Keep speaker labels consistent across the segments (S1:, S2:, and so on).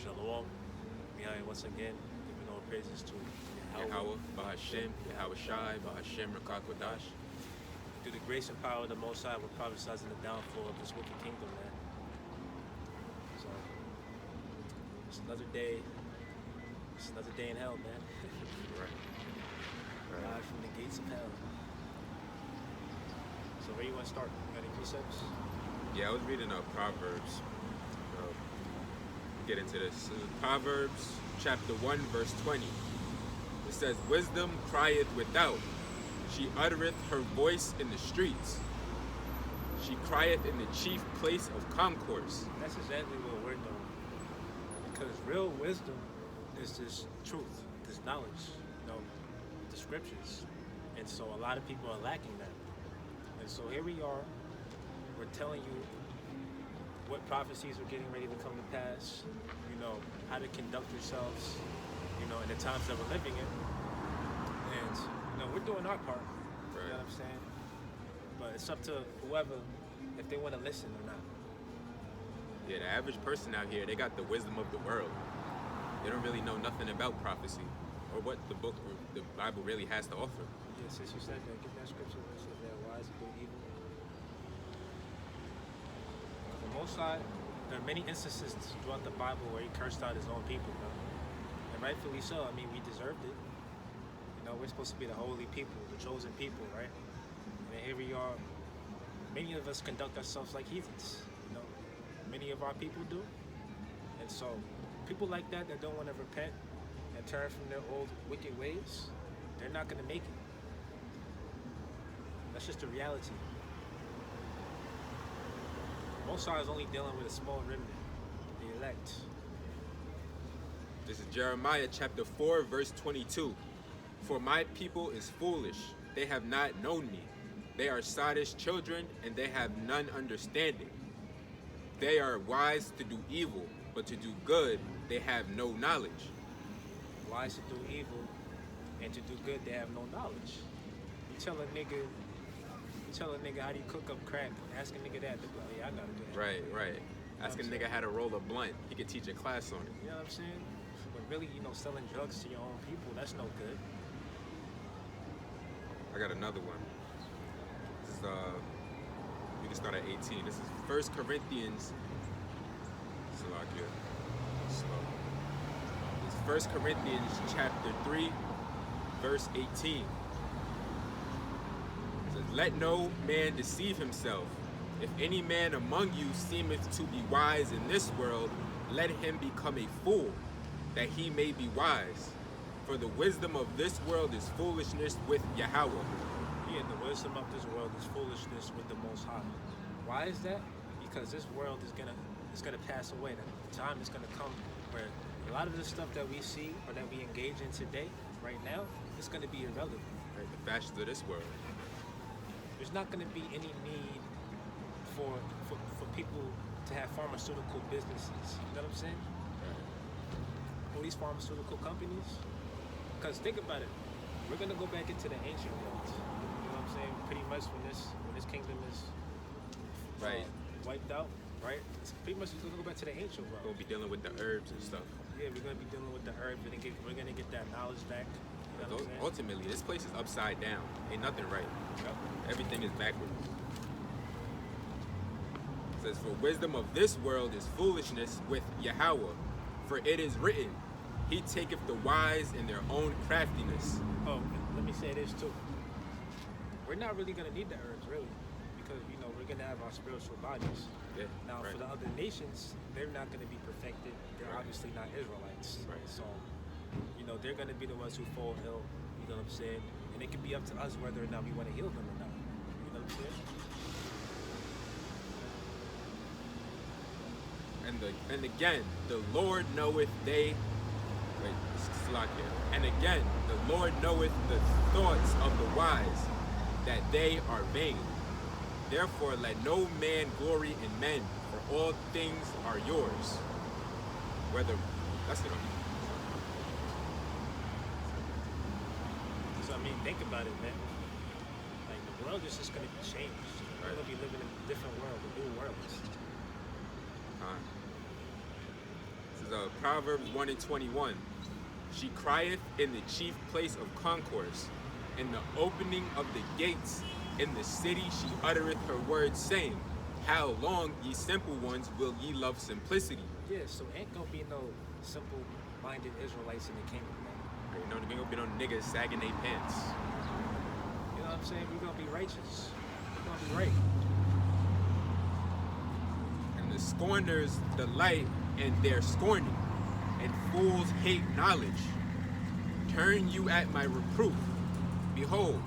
S1: Shalom. Behind once again, giving all praises to
S2: Yahweh, Bahashem, Yahweh Shai, Bahashem, Rakakodash.
S1: through the grace and power of the Most High, we're prophesizing the downfall of this wicked kingdom, man. So, it's another day. It's another day in hell, man.
S2: Right.
S1: Live from the gates of hell. So, where you want to start? You got any precepts?
S2: Yeah, I was reading Proverbs. Get into this. Proverbs chapter 1, verse 20. It says, "Wisdom crieth without. She uttereth her voice in the streets. She crieth in the chief place of concourse."
S1: That's exactly what we're doing. Because real wisdom is this truth, this knowledge, the scriptures. And so a lot of people are lacking that. And so here we are, we're telling you what prophecies are getting ready to come to pass, how to conduct yourselves, in the times that we're living in. And, we're doing our part,
S2: Right.
S1: You know what I'm saying? But it's up to whoever, if they want to listen or not.
S2: Yeah, the average person out here, they got the wisdom of the world. They don't really know nothing about prophecy or what the book or the Bible really has to offer.
S1: Yeah, since you said that, give me that scripture where it says they're wise and do evil. The Most High, there are many instances throughout the Bible where he cursed out his own people, bro. And rightfully so. I mean, we deserved it. We're supposed to be the holy people, the chosen people, right? And here we are. Many of us conduct ourselves like heathens. Many of our people do. And so, people like that don't want to repent and turn from their old wicked ways, they're not going to make it. That's just the reality. Most High is only dealing with a small remnant, the elect.
S2: This is Jeremiah chapter 4, verse 22. "For my people is foolish, they have not known me. They are sottish children, and they have none understanding. They are wise to do evil, but to do good they have no knowledge."
S1: Wise to do evil, and to do good, they have no knowledge. You tell a nigga how do you cook up crack, ask a nigga that, they'll be like, yeah, I gotta do that.
S2: Right. Ask a nigga how to roll a blunt. He could teach a class on it.
S1: You know what I'm saying? But really, selling drugs to your own people, that's no good.
S2: I got another one. This is we can start at 18. This is 1 Corinthians. Salakia. Slow. It's 1 Corinthians chapter 3, verse 18. It says, "Let no man deceive himself. If any man among you seemeth to be wise in this world, let him become a fool, that he may be wise. For the wisdom of this world is foolishness with Yahweh."
S1: Yeah, the wisdom of this world is foolishness with the Most High. Why is that? Because this world is gonna pass away. The time is gonna come where a lot of the stuff that we see or that we engage in today, right now, it's gonna be irrelevant.
S2: Right, the fashions of this world.
S1: There's not gonna be any need for people to have pharmaceutical businesses. You know what I'm saying?
S2: Right.
S1: All these pharmaceutical companies. Because think about it, we're gonna go back into the ancient world. You know what I'm saying? Pretty much when this kingdom is
S2: Right.
S1: wiped out, right? It's pretty much gonna go back to the ancient world.
S2: We'll be dealing with the herbs and stuff.
S1: Yeah, we're gonna be dealing with the herbs. We're gonna get that knowledge back. You know what I'm saying?
S2: Ultimately, this place is upside down. Ain't nothing right.
S1: Yep.
S2: Everything is backwards. It says, "For wisdom of this world is foolishness with Yahweh. For it is written, He taketh the wise in their own craftiness."
S1: Oh, and let me say this too. We're not really gonna need the herbs, really, because we're gonna have our spiritual bodies.
S2: Yeah.
S1: Now,
S2: right.
S1: for the other nations, they're not gonna be perfected. They're
S2: Right.
S1: obviously not Israelites.
S2: Right.
S1: So, they're gonna be the ones who fall ill. You know what I'm saying? And it can be up to us whether or not we want to heal them or not. You know what I'm saying?
S2: And again, the Lord knoweth they. Wait, Salakia. "And again, the Lord knoweth the thoughts of the wise, that they are vain. Therefore, let no man glory in men, for all things are yours." Whether that's the
S1: So think about it, man. Like the world is just gonna be changed. We're
S2: Right.
S1: gonna be living in a different world, a new world.
S2: This is Proverbs 1 and 21. She crieth in the chief place of concourse, in the opening of the gates, in the city she uttereth her words, saying, how long, ye simple ones, will ye love simplicity?
S1: Yeah, so ain't gonna be no simple-minded Israelites in the kingdom, man.
S2: You know, there ain't gonna be no niggas sagging their pants.
S1: You know what I'm saying? We're gonna be righteous. We're gonna be right.
S2: And the scorners delight in their scorning, and fools hate knowledge. Turn you at my reproof. Behold,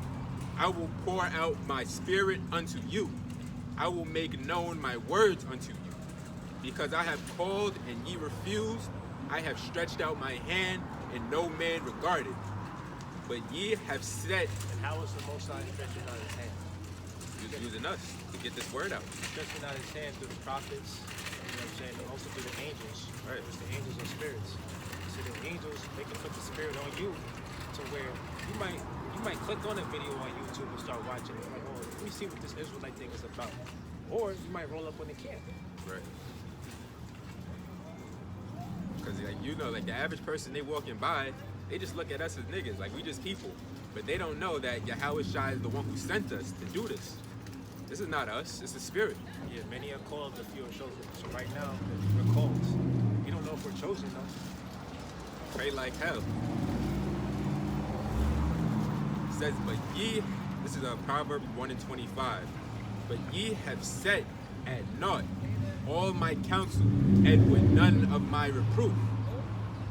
S2: I will pour out my spirit unto you. I will make known my words unto you. Because I have called and ye refused, I have stretched out my hand and no man regarded. But ye have said,
S1: And how is the Most High stretching out his hand?
S2: He's using us to get this word out.
S1: Stretching out his hand through the prophets, you know what I'm saying, and also through the angels.
S2: Right.
S1: It's the angels or spirits. So the angels, they can put the spirit on you to where you might click on a video on YouTube and start watching it. Like, oh, let me see what this Israelite thing is about. Or you might roll up on the camp.
S2: Right. Because, like, you know, like the average person, they walking by, they just look at us as niggas, like we just people. But they don't know that Yahweh Shai is the one who sent us to do this. This is not us, it's the spirit.
S1: Yeah, many are called, but few are chosen. So right now, we're called. You don't know if we're chosen though.
S2: Pray like hell. It says, but ye, this is Proverbs 1 and 25. But ye have set at naught all my counsel, and with none of my reproof.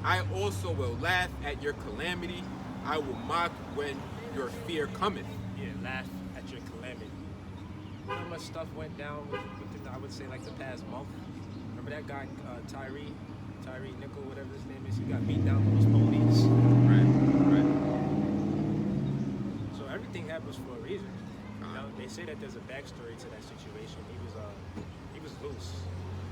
S2: I also will laugh at your calamity. I will mock when your fear cometh.
S1: Yeah, laugh at your calamity. You know how much stuff went down within, I would say, like the past month? Remember that guy, Tyree Nickel, whatever his name is? He got beat down by those police.
S2: Right.
S1: So everything happens for a reason. You know, they say that there's a backstory to that situation. He was loose.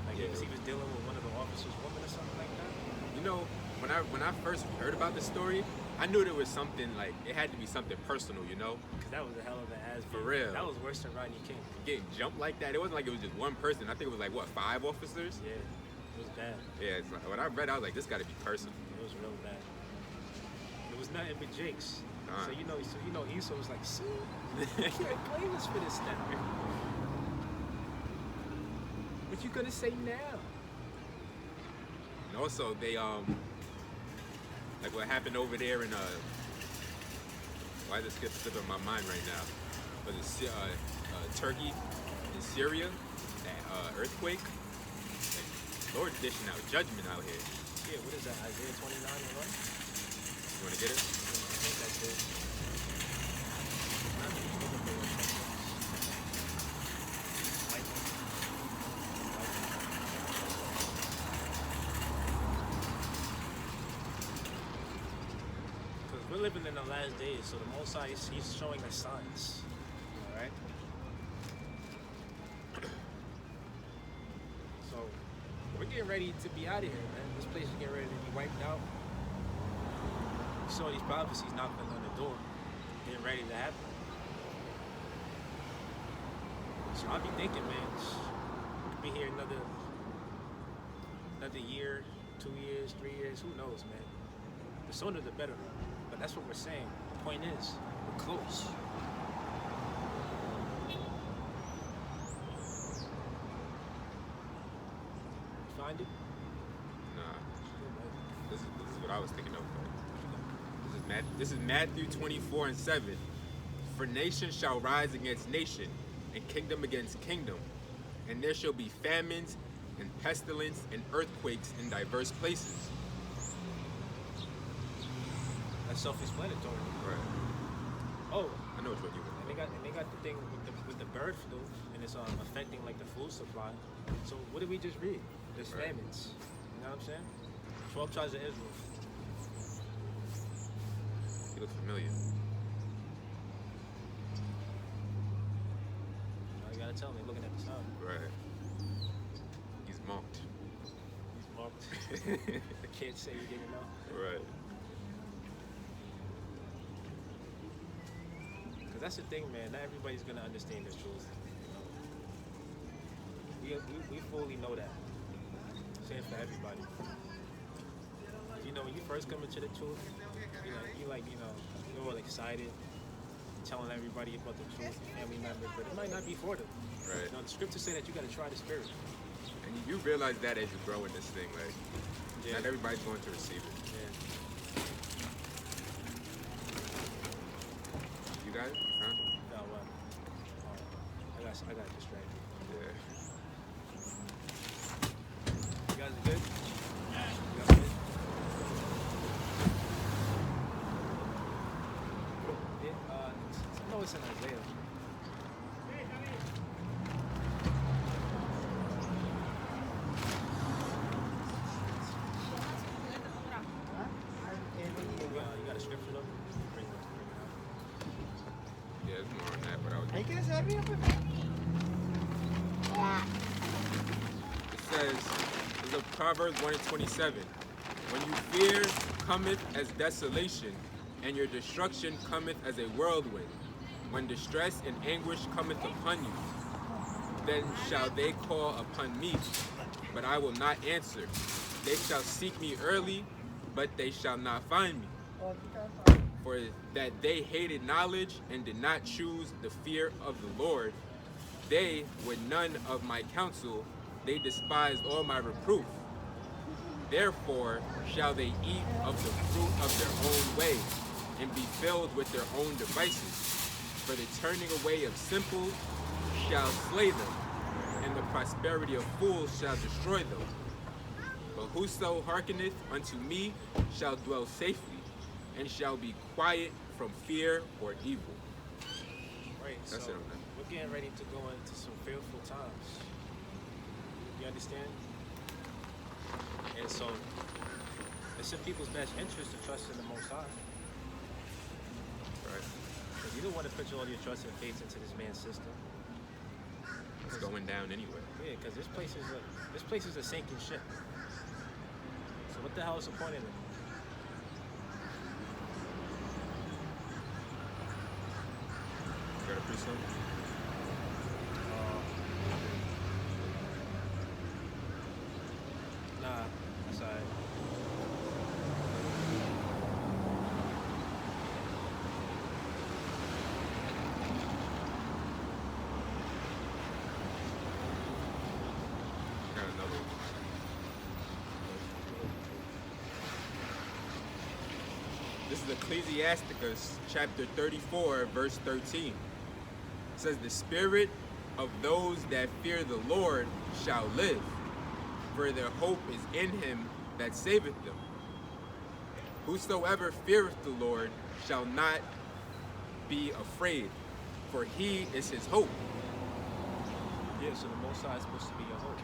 S1: Like
S2: Yeah.
S1: he was dealing with one of the officers' women or something like that.
S2: You know, when I first heard about the story, I knew there was something, like, it had to be something personal, you know?
S1: Because that was a hell of an ass.
S2: For real.
S1: That was worse than Rodney King.
S2: Getting jumped like that, it wasn't like it was just one person. I think it was like, what, 5 officers?
S1: Yeah, it was bad.
S2: Yeah, it's like, when I read, I was like, this gotta be personal.
S1: It was real bad. It was nothing but Jake's.
S2: Uh-huh.
S1: So you know Esau was like, see, you can't blame us for this now. What you gonna say now?
S2: And also, they, like what happened over there in, why is this slipping my mind right now? Was it Turkey and Syria, that earthquake? Like, Lord dishing out judgment out here.
S1: Yeah, what is that, Isaiah 29 and 1?
S2: You wanna get it?
S1: I think that's it. Because we're living in the last days, so the Most High, he's showing us signs. Alright? So, we're getting ready to be out of here, man. This place is getting ready to be wiped out. You saw these prophecies knocking on the door, getting ready to happen. So I'll be thinking, man, we could be here another year, 2 years, 3 years, who knows, man. The sooner the better. But that's what we're saying. The point is, we're close. You find it?
S2: Nah. This is what I was thinking of. This is Matthew 24 and 7. For nation shall rise against nation, and kingdom against kingdom, and there shall be famines and pestilence and earthquakes in diverse places.
S1: That's self-explanatory.
S2: Right.
S1: Oh,
S2: I know which one you want.
S1: and they got the thing with the bird flu, and it's affecting like the food supply. So what did we just read? There's
S2: Right.
S1: famines. You know what I'm saying? 12 tribes of Israel.
S2: You look familiar.
S1: Now you gotta tell me, looking at the sun.
S2: Right. He's mocked.
S1: He's marked. I can't say you didn't know.
S2: Right.
S1: Because that's the thing, man. Not everybody's gonna understand the truth. You know? We fully know that. I'm saying for everybody. when you first come into the truth, you're all excited, telling everybody about the truth, family members, but it might not be for them.
S2: Right.
S1: The scriptures say that you got to try the spirit.
S2: And you realize that as you grow in this thing, like,
S1: Yeah.
S2: not everybody's going to receive it.
S1: Yeah.
S2: You got it? Huh?
S1: No, well, I got distracted.
S2: Yeah.
S1: You guys are good? You guys good? Yeah, I know it's in Isaiah. You got a scripture though? Bring it out.
S2: Yeah, it's more on that, but I was.
S3: Hay que ser bien,
S2: It says, it's of Proverbs 1:27. When you fear cometh as desolation, and your destruction cometh as a whirlwind. When distress and anguish cometh upon you, then shall they call upon me, but I will not answer. They shall seek me early, but they shall not find me. For that they hated knowledge and did not choose the fear of the Lord, they would none of my counsel, they despised all my reproof. Therefore shall they eat of the fruit of their own way, and be filled with their own devices. For the turning away of simples shall slay them, and the prosperity of fools shall destroy them. But whoso hearkeneth unto me shall dwell safely, and shall be quiet from fear or evil.
S1: Right,
S2: That's
S1: so
S2: it on that.
S1: we're getting ready to go into some fearful times. You understand? And so it's in people's best interest to trust in the Most High.
S2: Right?
S1: Because you don't want to put all your trust and faith into this man's system.
S2: It's going down anyway.
S1: Yeah, because this place is a sinking ship. So what the hell is the point of it?
S2: You got a preach something?
S1: Nah, that's alright.
S2: Got another one. This is Ecclesiasticus chapter 34, verse 13. It says, the spirit of those that fear the Lord shall live, for their hope is in him that saveth them. Whosoever feareth the Lord shall not be afraid, for he is his hope.
S1: Yeah, so the Most High is supposed to be your hope.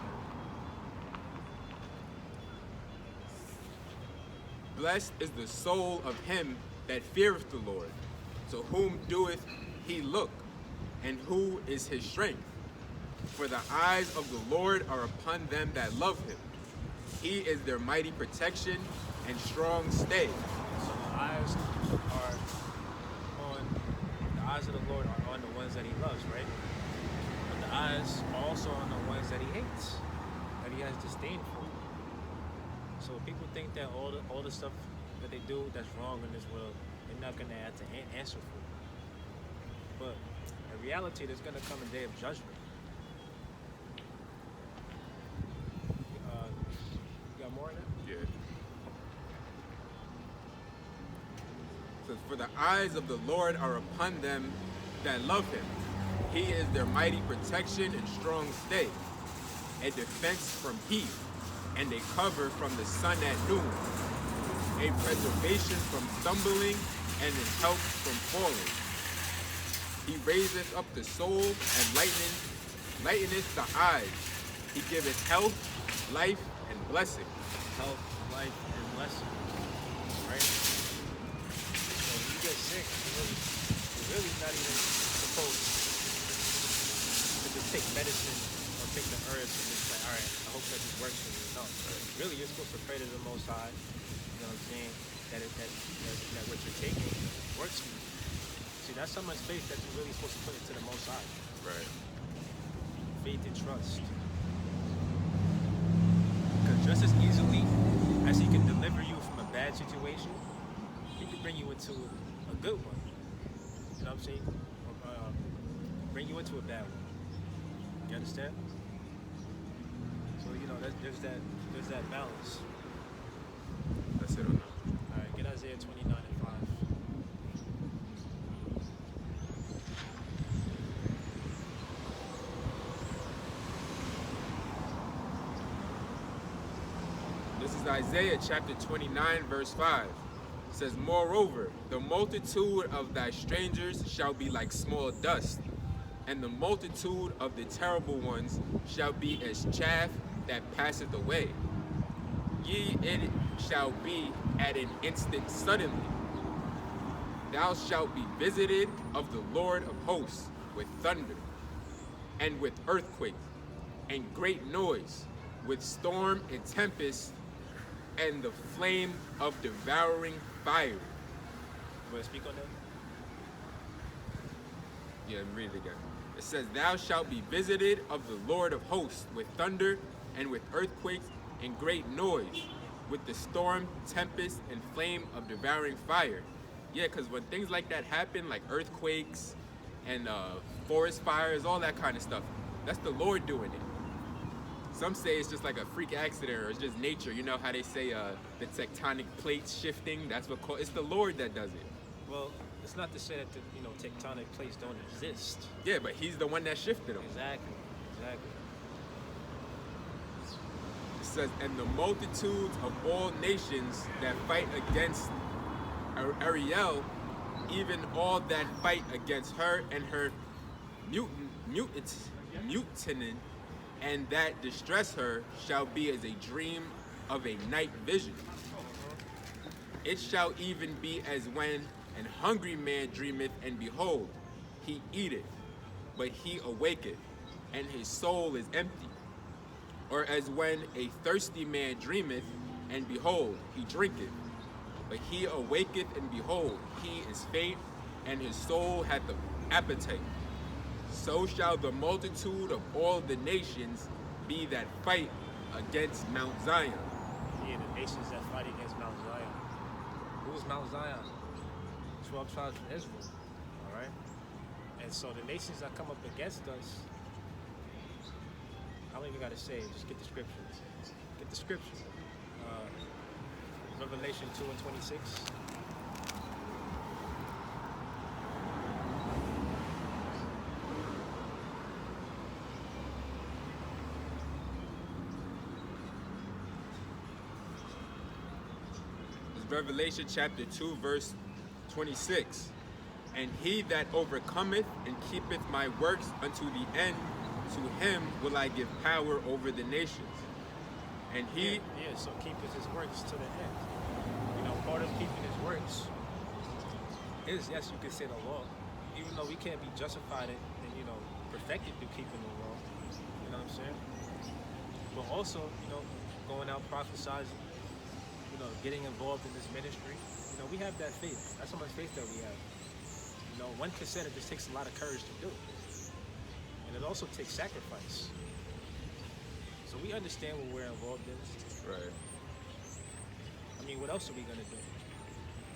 S2: Blessed is the soul of him that feareth the Lord. To whom doeth he look, and who is his strength? For the eyes of the Lord are upon them that love him. He is their mighty protection and strong stay.
S1: So the eyes of the Lord are on the ones that he loves, right? But the eyes are also on the ones that he hates, that he has disdain for. So people think that all the stuff that they do that's wrong in this world, they're not gonna have to answer for. But in reality, there's gonna come a day of judgment. You got more in it?
S2: Yeah. So for the eyes of the Lord are upon them that love him. He is their mighty protection and strong stay, a defense from heat, and a cover from the sun at noon, a preservation from stumbling, and a help from falling. He raiseth up the soul and lighteneth the eyes. He giveth health, life, and blessing.
S1: Health, life, and blessing. Right? So when you get sick, you're really not even supposed to just take medicine or take the herbs and just like, all right, I hope that this works for me. No, really, you're supposed to pray to the Most High. You know what I'm saying? That what you're taking works for you. See, that's how much faith that you're really supposed to put into the Most High.
S2: Right.
S1: Faith and trust. Because just as easily as he can deliver you from a bad situation, he could bring you into a good one. You know what I'm saying? Or, bring you into a bad one. You understand? So there's that balance.
S2: That's it on that.
S1: All right, get Isaiah 29 and 5.
S2: This is Isaiah chapter 29, verse 5. It says, moreover, the multitude of thy strangers shall be like small dust, and the multitude of the terrible ones shall be as chaff that passeth away. It shall be at an instant suddenly. Thou shalt be visited of the Lord of hosts with thunder, and with earthquake, and great noise, with storm and tempest, and the flame of devouring fire.
S1: You want to speak on that?
S2: Yeah, read it again. It says, thou shalt be visited of the Lord of hosts with thunder, and with earthquakes, and great noise, with the storm, tempest, and flame of devouring fire. Yeah, because when things like that happen, like earthquakes and forest fires, all that kind of stuff, that's the Lord doing it. Some say it's just like a freak accident, or it's just nature. You know how they say the tectonic plates shifting? That's what it's the Lord that does it.
S1: Well, it's not to say that the tectonic plates don't exist.
S2: Yeah, but he's the one that shifted them.
S1: Exactly.
S2: It says, and the multitudes of all nations that fight against Ariel, even all that fight against her and her mutinin, and that distress her, shall be as a dream of a night vision. It shall even be as when an hungry man dreameth, and behold, he eateth, but he awaketh, and his soul is empty. Or as when a thirsty man dreameth, and behold, he drinketh, but he awaketh, and behold, he is faint, and his soul hath the appetite. So shall the multitude of all the nations be that fight against Mount Zion.
S1: Yeah, the nations that fight against Mount Zion. Who is Mount Zion? 12 tribes from Israel. All right? And so the nations that come up against us, I don't even got to say it, just get the scriptures. Get the scriptures. Revelation 2 and 26.
S2: Revelation chapter 2, verse 26. And he that overcometh and keepeth my works unto the end, to him will I give power over the nations. And he...
S1: Yeah, so keepeth his works to the end. Part of keeping his works is, yes, you could say the law. Even though we can't be justified and perfected through keeping the law. You know what I'm saying? But also, going out prophesizing, getting involved in this ministry. We have that faith. That's how much faith that we have. One could say it just takes a lot of courage to do. And it also takes sacrifice. So we understand what we're involved in.
S2: Right.
S1: I mean, what else are we gonna do?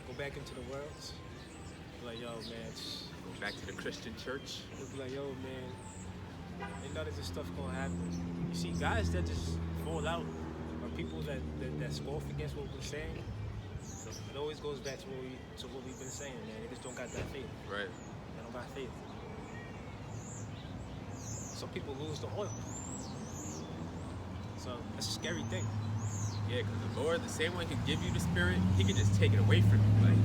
S1: Go back into the world? Be like, yo, man.
S2: Go back to the Christian church.
S1: Be like, yo, man. Ain't none of this stuff gonna happen. You see, guys that just fall out, or people that scoff against what we're saying. It always goes back to what we've been saying, man. They just don't got that faith.
S2: Right.
S1: They don't got faith. Some people lose the oil. So that's a scary thing.
S2: Yeah, because the Lord, the same one can give you the spirit, he can just take it away from you. Like,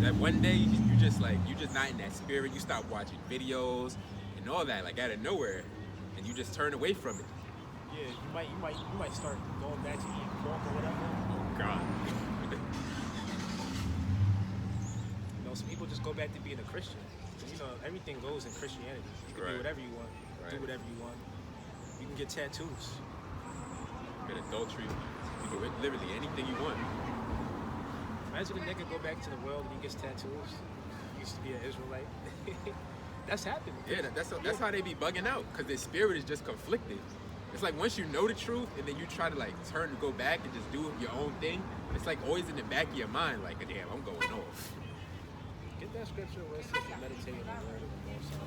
S2: that one day, you're just not in that spirit. You stop watching videos and all that, like out of nowhere, and you just turn away from it.
S1: Yeah, you might start going back to eating pork or whatever.
S2: Oh God.
S1: Some people just go back to being a Christian. Everything goes in Christianity. You can do whatever you want. Do whatever you want. You can get tattoos.
S2: Commit adultery. You can do literally anything you want.
S1: Imagine a nigga go back to the world and he gets tattoos. He used to be an Israelite. That's happened.
S2: Yeah, that's how they be bugging out, because their spirit is just conflicted. It's like once you know the truth and then you try to like go back and just do your own thing, it's like always in the back of your mind, like, damn, I'm going off.
S1: Get that scripture where it says to meditate on the word of the Most High.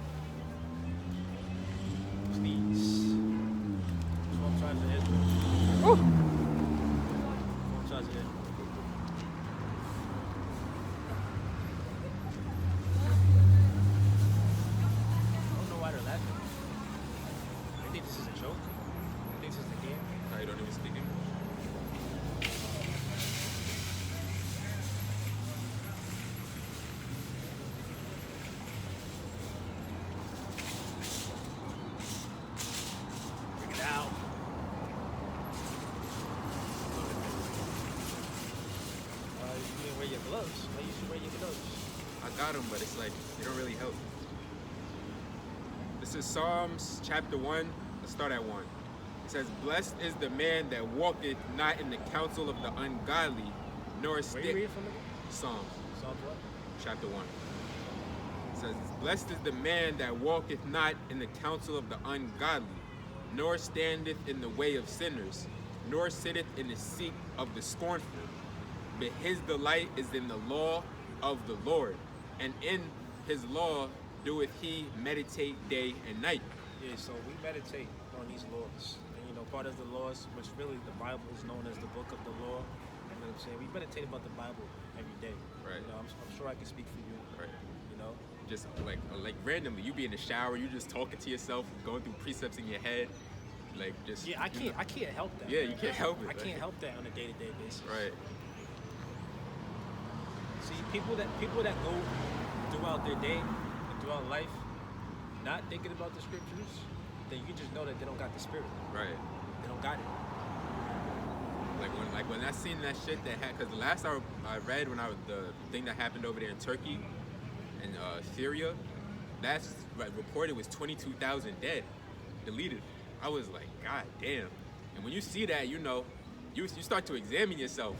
S1: Please. 12 tribes of Israel.
S2: Woo!
S1: 12 tribes of Israel. I don't know why they're laughing. They think this is a joke. They think this is the game.
S2: I don't even speak English.
S1: Bring it out. You didn't wear your gloves. Why you should wear your gloves?
S2: I got them, but it's like, they don't really help. This is Psalms chapter 1. Let's start at 1. It says, blessed is the man that walketh not in the counsel of the ungodly, nor
S1: Where you
S2: stick.
S1: reading from again?
S2: Psalms
S1: Psalms what?
S2: chapter 1. It says, blessed is the man that walketh not in the counsel of the ungodly, nor standeth in the way of sinners, nor sitteth in the seat of the scornful. But his delight is in the law of the Lord, and in his law doeth he meditate day and night.
S1: Yeah, so we meditate on these laws. And, you know, part of the laws, which really the Bible is known as the book of the law. You know what I'm saying? We meditate about the Bible every day.
S2: Right.
S1: You know, I'm sure I can speak for you.
S2: Right.
S1: You know?
S2: Just like randomly, you be in the shower, you just talking to yourself, going through precepts in your head, like just.
S1: Yeah, I can't help that.
S2: Yeah, you can't help it.
S1: I can't help that on a day-to-day basis.
S2: Right.
S1: See, people that go throughout their day and throughout life not thinking about the scriptures, then you just know that they don't got the spirit.
S2: Right.
S1: They don't got it.
S2: Like when I seen that shit that happened, because the last I read when the thing that happened over there in Turkey and Syria, that's reported was 22,000 dead, deleted. I was like, God damn. And when you see that, you know, you start to examine yourself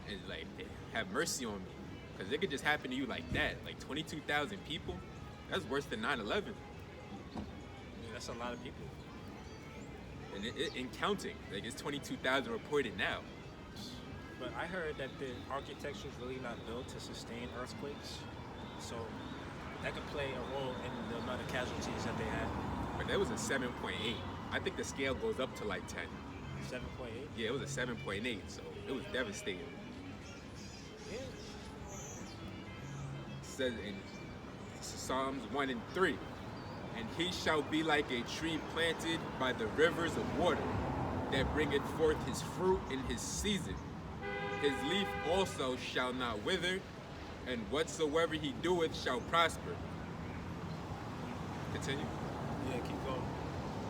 S2: and like, have mercy on me. Because it could just happen to you like that. Like 22,000 people, that's worse than 9/11.
S1: Yeah, that's a lot of people.
S2: And in counting, like it's 22,000 reported now.
S1: But I heard that the architecture is really not built to sustain earthquakes. So that could play a role in the amount of casualties that they had.
S2: But that was a 7.8. I think the scale goes up to like 10.
S1: 7.8?
S2: Yeah, it was a 7.8, so it was devastating.
S1: Yeah.
S2: It says in Psalms 1 and 3, and he shall be like a tree planted by the rivers of water, that bringeth forth his fruit in his season. His leaf also shall not wither, and whatsoever he doeth shall prosper. Continue.
S1: Yeah, keep going.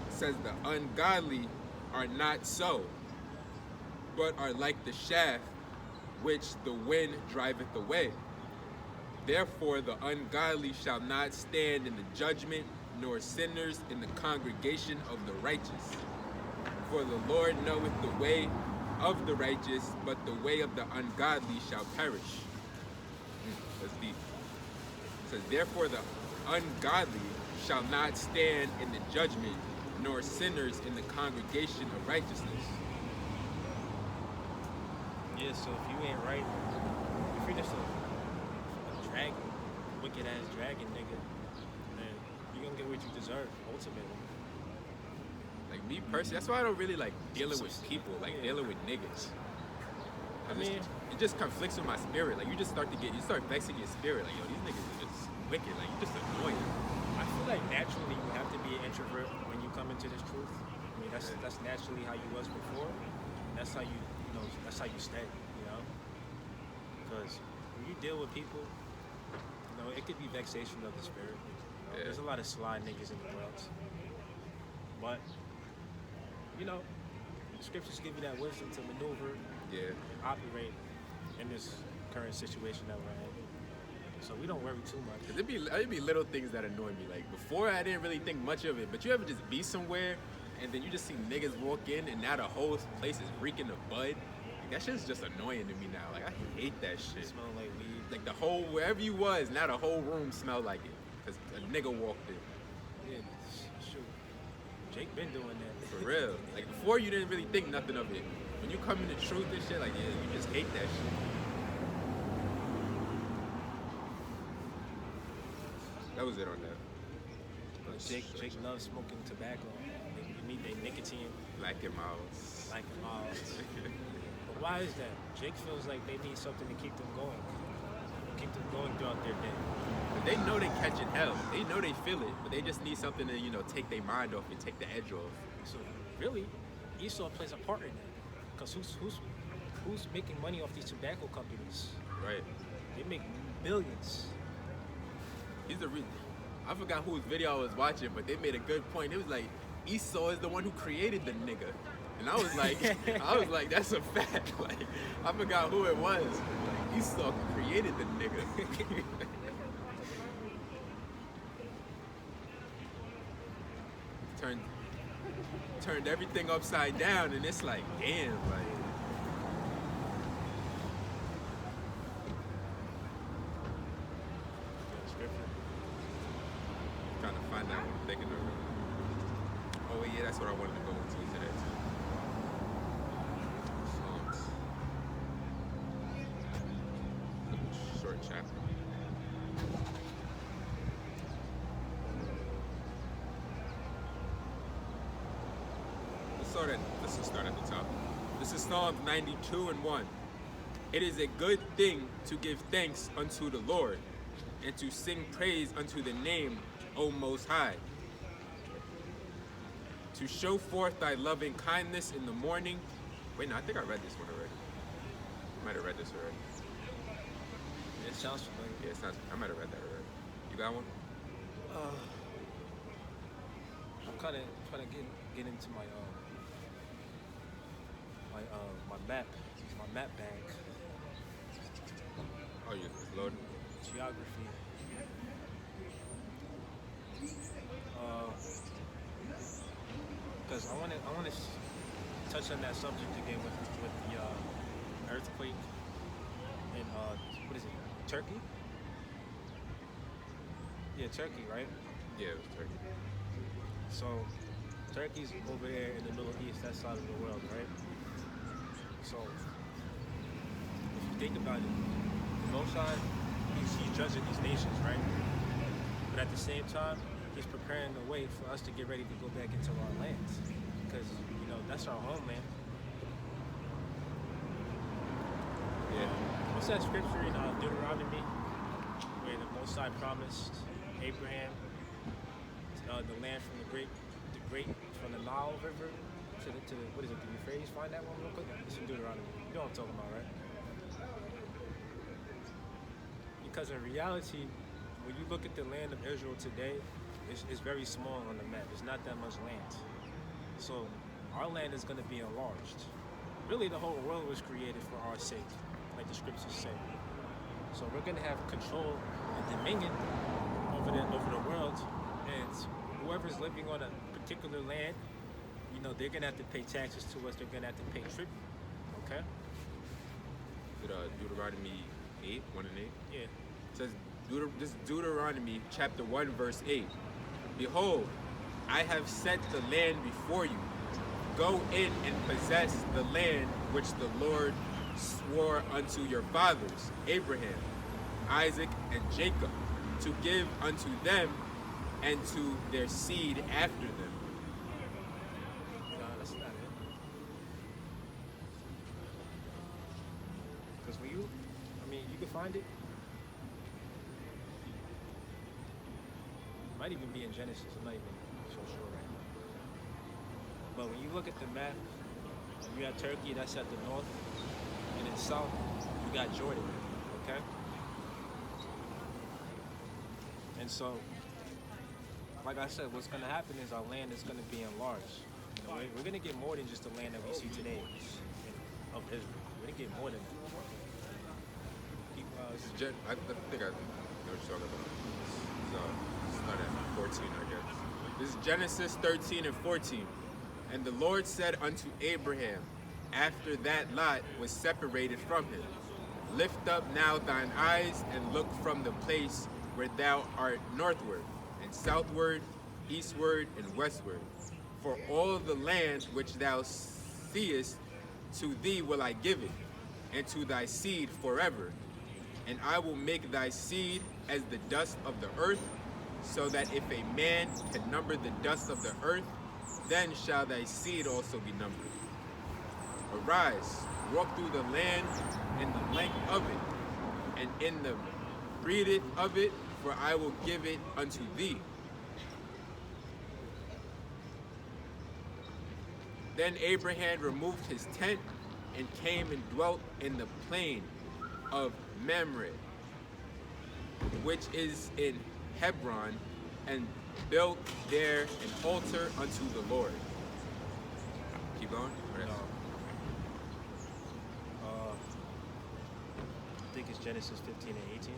S2: It says the ungodly are not so, but are like the shaft which the wind driveth away. Therefore the ungodly shall not stand in the judgment, nor sinners in the congregation of the righteous. For the Lord knoweth the way of the righteous, but the way of the ungodly shall perish. That's deep. It says, therefore the ungodly shall not stand in the judgment, nor sinners in the congregation of righteousness.
S1: Yeah, so if you ain't right, if you're just a dragon, wicked ass dragon nigga, then you're gonna get what you deserve, ultimately.
S2: Like me personally, that's why I don't really like dealing with people, like dealing with niggas.
S1: I mean,
S2: it just conflicts with my spirit. Like you start vexing your spirit. Like, yo, these niggas are just wicked. Like you just annoying.
S1: I feel like naturally you have to be an introvert when you come into this truth. I mean, that's naturally how you was before. And that's how that's how you stay, you know? Because when you deal with people, you know, it could be vexation of the spirit. You know?
S2: Yeah.
S1: There's a lot of sly niggas in the world. But, you know, the scriptures give you that wisdom to maneuver and operate in this current situation that we're in. So we don't worry too much.
S2: Cause it'd be little things that annoy me. Like before, I didn't really think much of it. But you ever just be somewhere and then you just see niggas walk in and now the whole place is reeking of bud? Like, that shit's just annoying to me now. Like I hate that shit.
S1: Smell like weed.
S2: Like the whole wherever you was, now the whole room smelled like it. Cause a nigga walked in.
S1: Yeah, shoot. Jake been doing that.
S2: For real. Like before, you didn't really think nothing of it. When you come into truth and shit, like yeah, you just hate that shit. That was it on that.
S1: Jake loves smoking tobacco. They need their nicotine.
S2: Black and Miles.
S1: Like miles. But why is that? Jake feels like they need something to keep them going. Keep them going throughout their day.
S2: But they know they catching hell. They know they feel it, but they just need something to, take their mind off and take the edge off.
S1: So really, Esau plays a part in that. Because who's making money off these tobacco companies?
S2: Right.
S1: They make millions.
S2: He's the reason. I forgot whose video I was watching, but they made a good point. It was like Esau is the one who created the nigga, and I was like, that's a fact. Like I forgot who it was. Like Esau created the nigga. Turned everything upside down, and it's like, damn, like. Trying to find that one, thinking of it. Oh wait, yeah, that's what I wanted to go into today too. Psalms. Short chapter. Let's just start at the top. This is Psalm 92 and 1. It is a good thing to give thanks unto the Lord, and to sing praise unto the name, O Most High. To show forth thy loving kindness in the morning. Wait, no, I think I read this one already. I might have read this already.
S1: It sounds familiar.
S2: Yeah, it sounds. I might have read that already. You got one?
S1: I'm kind of trying to get into my map bank.
S2: Oh, yeah, it's loading.
S1: Geography. Because I want to touch on that subject again with the earthquake in what is it? Turkey? Yeah, Turkey, right?
S2: Yeah, it was Turkey.
S1: So Turkey's over there in the Middle East, that side of the world, right? So if you think about it, the Most High, he's judging these nations, right? But at the same time, he's preparing the way for us to get ready to go back into our lands, because that's our homeland.
S2: Yeah.
S1: What's that scripture in Deuteronomy where the Most High promised Abraham the land from the great from the Nile River to the what is it, the Euphrates? Find that one real quick. It's in Deuteronomy. You know what I'm talking about, right? Because in reality, when you look at the land of Israel today, it's very small on the map. There's not that much land. So our land is going to be enlarged. Really, the whole world was created for our sake, like the scriptures say. So we're going to have control and dominion over the world, and whoever's living on a particular land, they're going to have to pay taxes to us. They're going to have to pay tribute. Okay?
S2: Is it Deuteronomy 8, 1 and 8?
S1: Yeah.
S2: It says, this is Deuteronomy chapter 1, verse 8. Behold, I have set the land before you. Go in and possess the land which the Lord swore unto your fathers, Abraham, Isaac, and Jacob, to give unto them and to their seed after them.
S1: No, that's not it. Because when you can find it. It might even be in Genesis. I'm not even so sure right now. But when you look at the map, you got Turkey, that's at the north, and in the south, you got Jordan, okay? And so, like I said, what's going to happen is our land is going to be enlarged. We're going to get more than just the land that we see today of Israel. We're going to get more than that.
S2: I think I know what you're talking about. Start at 14, I guess. This is Genesis 13 and 14. And the Lord said unto Abraham, after that Lot was separated from him, lift up now thine eyes and look from the place where thou art northward, and southward, eastward, and westward. For all the land which thou seest, to thee will I give it, and to thy seed forever. And I will make thy seed as the dust of the earth, so that if a man can number the dust of the earth, then shall thy seed also be numbered. Arise, walk through the land in the length of it, and in the breadth of it, for I will give it unto thee. Then Abraham removed his tent and came and dwelt in the plain of Mamre, which is in Hebron, and built there an altar unto the Lord. Keep going?
S1: I think it's Genesis 15 and 18.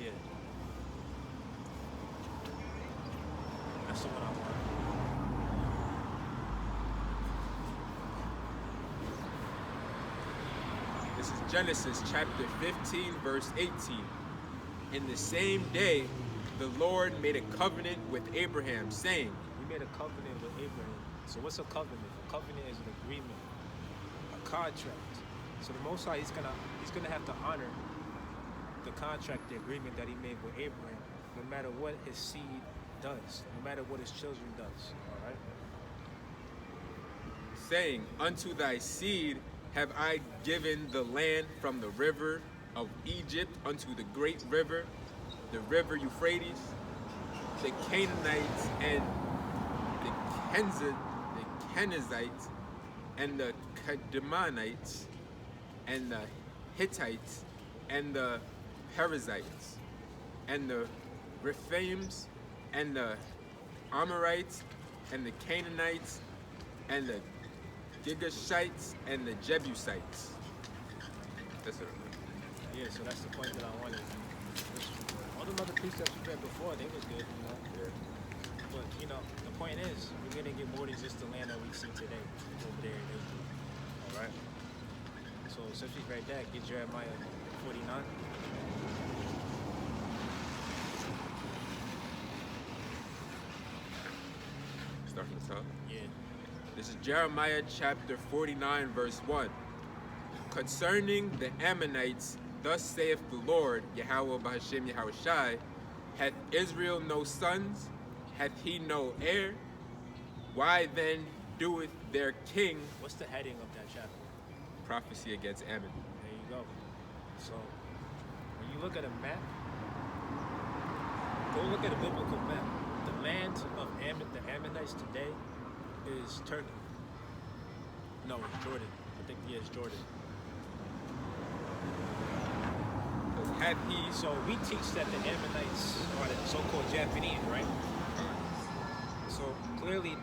S1: Yeah. That's the one I want.
S2: This is Genesis chapter 15, verse 18. In the same day, the Lord made a covenant with Abraham, saying,
S1: We made a covenant with Abraham. So what's a covenant? A covenant is an agreement, a contract. So the Most High, he's gonna have to honor the contract, the agreement that he made with Abraham, no matter what his seed does, no matter what his children does. All right.
S2: saying, Unto thy seed have I given the land from the river of Egypt unto the great river, the river Euphrates, the Canaanites and the Kenizzites and the Kadmonites and the Hittites and the Perizzites and the Rephaims and the Amorites and the Canaanites and the Girgashites and the Jebusites. That's it.
S1: Yeah, so that's the point that I wanted. All the other precepts we read before, they was good, you know.
S2: Yeah.
S1: But, you know, the point is, we're going to get more than just the land that we see today over there in Israel. All right? So, since we read that, get Jeremiah 49.
S2: Start from the top.
S1: Yeah.
S2: This is Jeremiah chapter 49, verse 1. Concerning the Ammonites, thus saith the Lord, Yahweh Bahashem Yahushai, hath Israel no sons? Hath he no heir? Why then doeth their king
S1: What's the heading of that chapter?
S2: prophecy against Ammon?
S1: There you go. So, when you look at a map, go look at a biblical map. The land of the Ammonites today is Turkey. No, it's Jordan. I think, yeah, it's Jordan.
S2: Hath he
S1: So we teach that the Ammonites are the so-called Japanese, right? So clearly,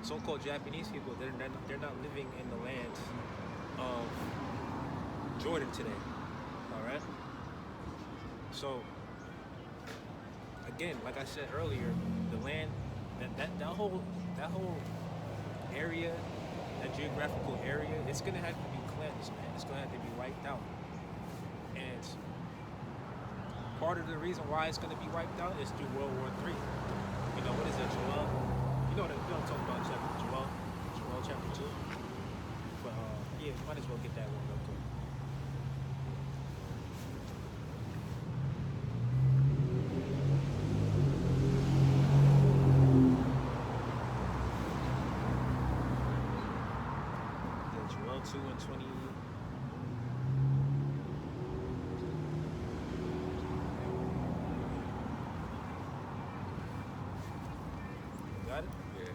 S1: so-called Japanese people, they're not living in the land of Jordan today. All right. So again, like I said earlier, the land that whole area, that geographical area, it's gonna have to be cleansed, man. It's gonna have to be wiped out. And part of the reason why it's gonna be wiped out is through World War III. You know, what is that, Joel? You know what I'm talking about, Joel chapter 2. But yeah, might as well get that one real quick. Joel 2 and 20. Got it?
S2: Yeah.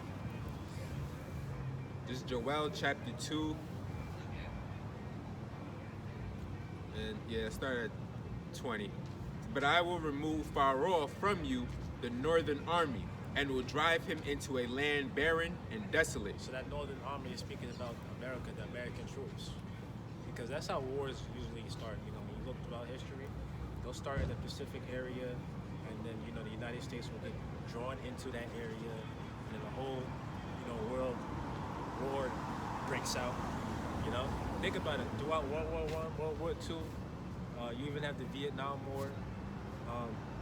S2: This is Joel chapter 2. And yeah, start at 20. But I will remove far off from you the northern army, and will drive him into a land barren and desolate.
S1: So that Northern Army is speaking about America, the American troops. Because that's how wars usually start. You know, when you look throughout history, they'll start in the Pacific area, and then, you know, the United States will get drawn into that area, and then the whole, you know, world war breaks out. You know, think about it. Throughout World War I, World War II, you even have the Vietnam War.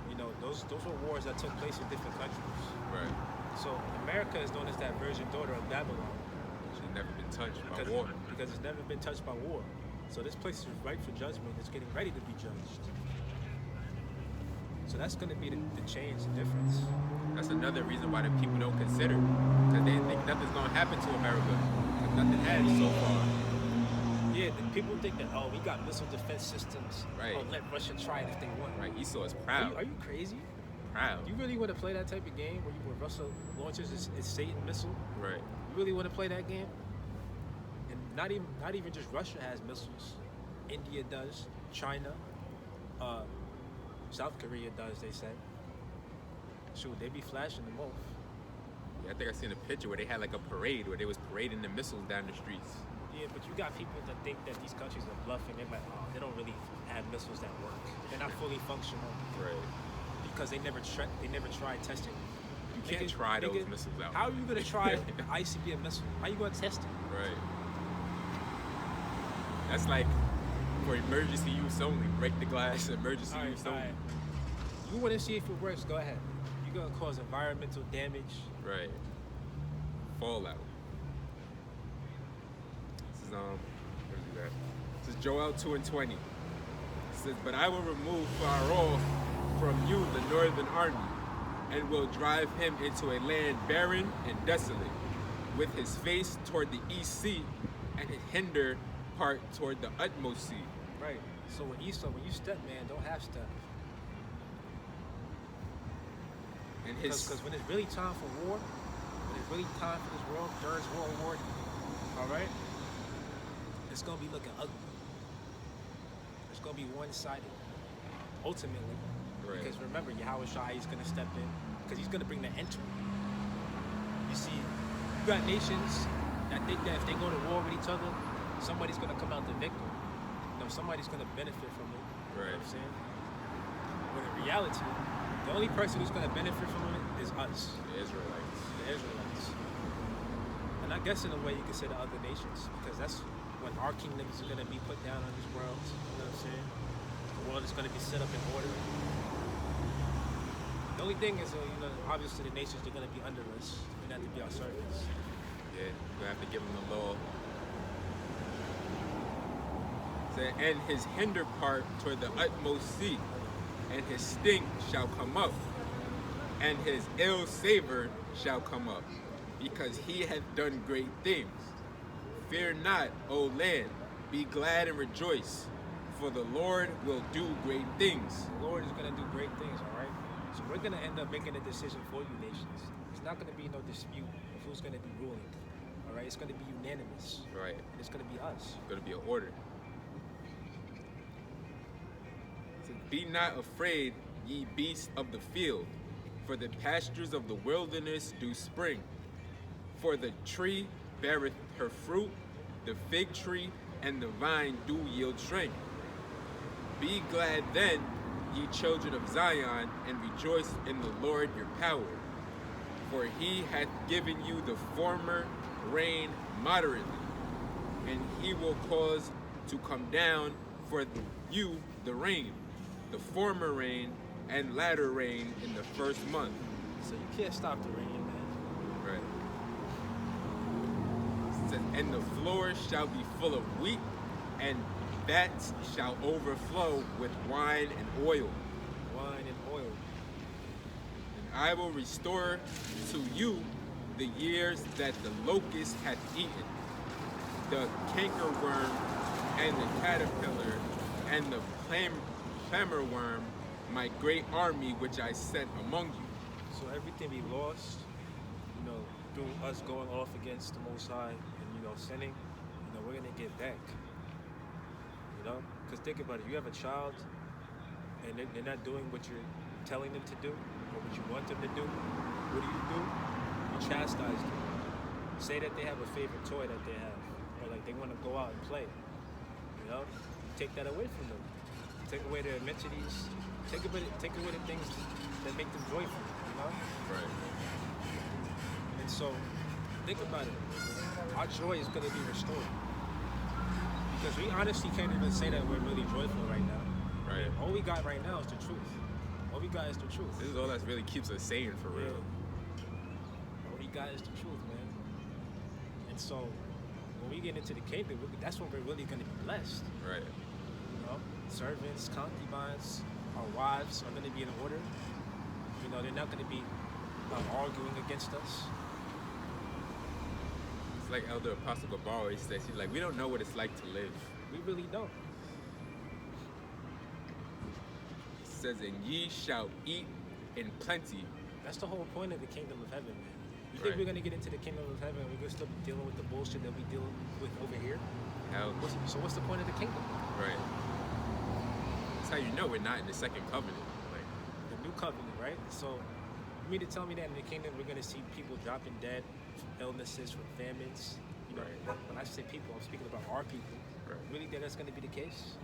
S1: You those were wars that took place in different countries.
S2: Right.
S1: So America is known as that virgin daughter of Babylon
S2: She's never been touched by
S1: because,
S2: war.
S1: because it's never been touched by war. So this place is ripe for judgment. It's getting ready to be judged. So that's going to be the change, the difference.
S2: That's another reason why the people don't consider, because they think nothing's gonna happen to America. Because nothing has so far.
S1: Yeah, the people think that, oh, we got missile defense systems.
S2: Right.
S1: Oh, let Russia try it if they want.
S2: Right. Esau is
S1: Are
S2: proud.
S1: you crazy?
S2: Proud.
S1: Do you really want to play that type of game where Russia launches its Satan missile?
S2: Right.
S1: You really want to play that game? And not even just Russia has missiles. India does. China. South Korea does, they say. Shoot, they be flashing them off.
S2: Yeah, I think I seen a picture where they had like a parade where they was parading the missiles down the streets.
S1: Yeah, but you got people that think that these countries are bluffing. They're like, oh, they don't really have missiles that work. They're not fully functional
S2: Right.
S1: because they never tried testing.
S2: You can't try those missiles out.
S1: How are you gonna try an ICBM missile? How you gonna test it?
S2: Right. That's like for emergency use only. Break the glass, emergency use only.
S1: Alright. You want to see if it works? Go ahead. You're gonna cause environmental damage.
S2: Right. Fallout. This is where's it at? This is Joel 2:20. It says, "But I will remove far off from you the northern army, and will drive him into a land barren and desolate, with his face toward the east sea, and his hinder part toward the utmost sea."
S1: Right. So when you step, man, don't half step.
S2: And his
S1: Because when it's really time for war, when it's really time for this world, Third World War, all right, it's gonna be looking ugly. It's gonna be one-sided, ultimately.
S2: Right.
S1: Because remember, Yahweh Shai is gonna step in, because he's gonna bring the enter. You see, you got nations that think that if they go to war with each other, somebody's gonna come out the victor. Somebody's gonna benefit from it.
S2: Right.
S1: You know what I'm saying? But in reality, the only person who's gonna benefit from it is us,
S2: the Israelites.
S1: the Israelites. And I guess in a way you could say the other nations, because that's when our kingdoms are gonna be put down on these worlds. You know what I'm saying? The world is gonna be set up in order. The only thing is, obviously the nations are gonna be under us. They're not to be our servants.
S2: Yeah, you have to give him the law. And his hinder part toward the utmost sea, and his stink shall come up, and his ill savor shall come up, because he hath done great things. Fear not, O land, be glad and rejoice, for the Lord will do great things.
S1: The Lord is going to do great things, all right? So we're going to end up making a decision for you nations. It's not going to be no dispute of who's going to be ruling, all right? It's going to be unanimous.
S2: Right.
S1: And it's going to be us.
S2: It's going to be an order. Be not afraid, ye beasts of the field, for the pastures of the wilderness do spring. For the tree beareth her fruit, the fig tree and the vine do yield strength. Be glad then, ye children of Zion, and rejoice in the Lord your power. For he hath given you the former rain moderately, and he will cause to come down for you the rain, the former rain and latter rain in the first month.
S1: So you can't stop the rain, man.
S2: Right. It says, and the floor shall be full of wheat, and vats shall overflow with wine and oil.
S1: Wine and oil.
S2: And I will restore to you the years that the locust hath eaten, the cankerworm and the caterpillar and the clamorworm, my great army which I sent among you.
S1: So everything we lost, through us going off against the Most High and, sinning, we're going to get back. Because think about it. You have a child and they're not doing what you're telling them to do or what you want them to do. What do? You chastise them. Say that they have a favorite toy that they have, or like they want to go out and play. You take that away from them. Take away their amenities. Take away the things that make them joyful.
S2: Right.
S1: And so, think about it. Our joy is going to be restored. Because we honestly can't even say that we're really joyful right now.
S2: Right.
S1: All we got right now is the truth. All we got is the truth.
S2: This is all that really keeps us sane for real.
S1: All we got is the truth, man. And so, when we get into the kingdom, that's when we're really going to be blessed.
S2: Right.
S1: You know, servants, concubines, our wives are going to be in order. You know, they're not going to be arguing against us.
S2: It's like Elder Apostle Gabar always says, he's like, we don't know what it's like to live.
S1: We really don't.
S2: It says, and ye shall eat in plenty.
S1: That's the whole point of the kingdom of heaven, man. You think we're going to get into the kingdom of heaven and we're going to still be dealing with the bullshit that we deal with over here?
S2: Hell.
S1: So what's the point of the kingdom?
S2: Right. That's how you know we're not in the second covenant. Like
S1: the new covenant, right? So you mean to tell me that in the kingdom we're going to see people dropping dead from illnesses, from famines? You know,
S2: right.
S1: When I say people, I'm speaking about our people.
S2: Right.
S1: You really think that's going to be the case?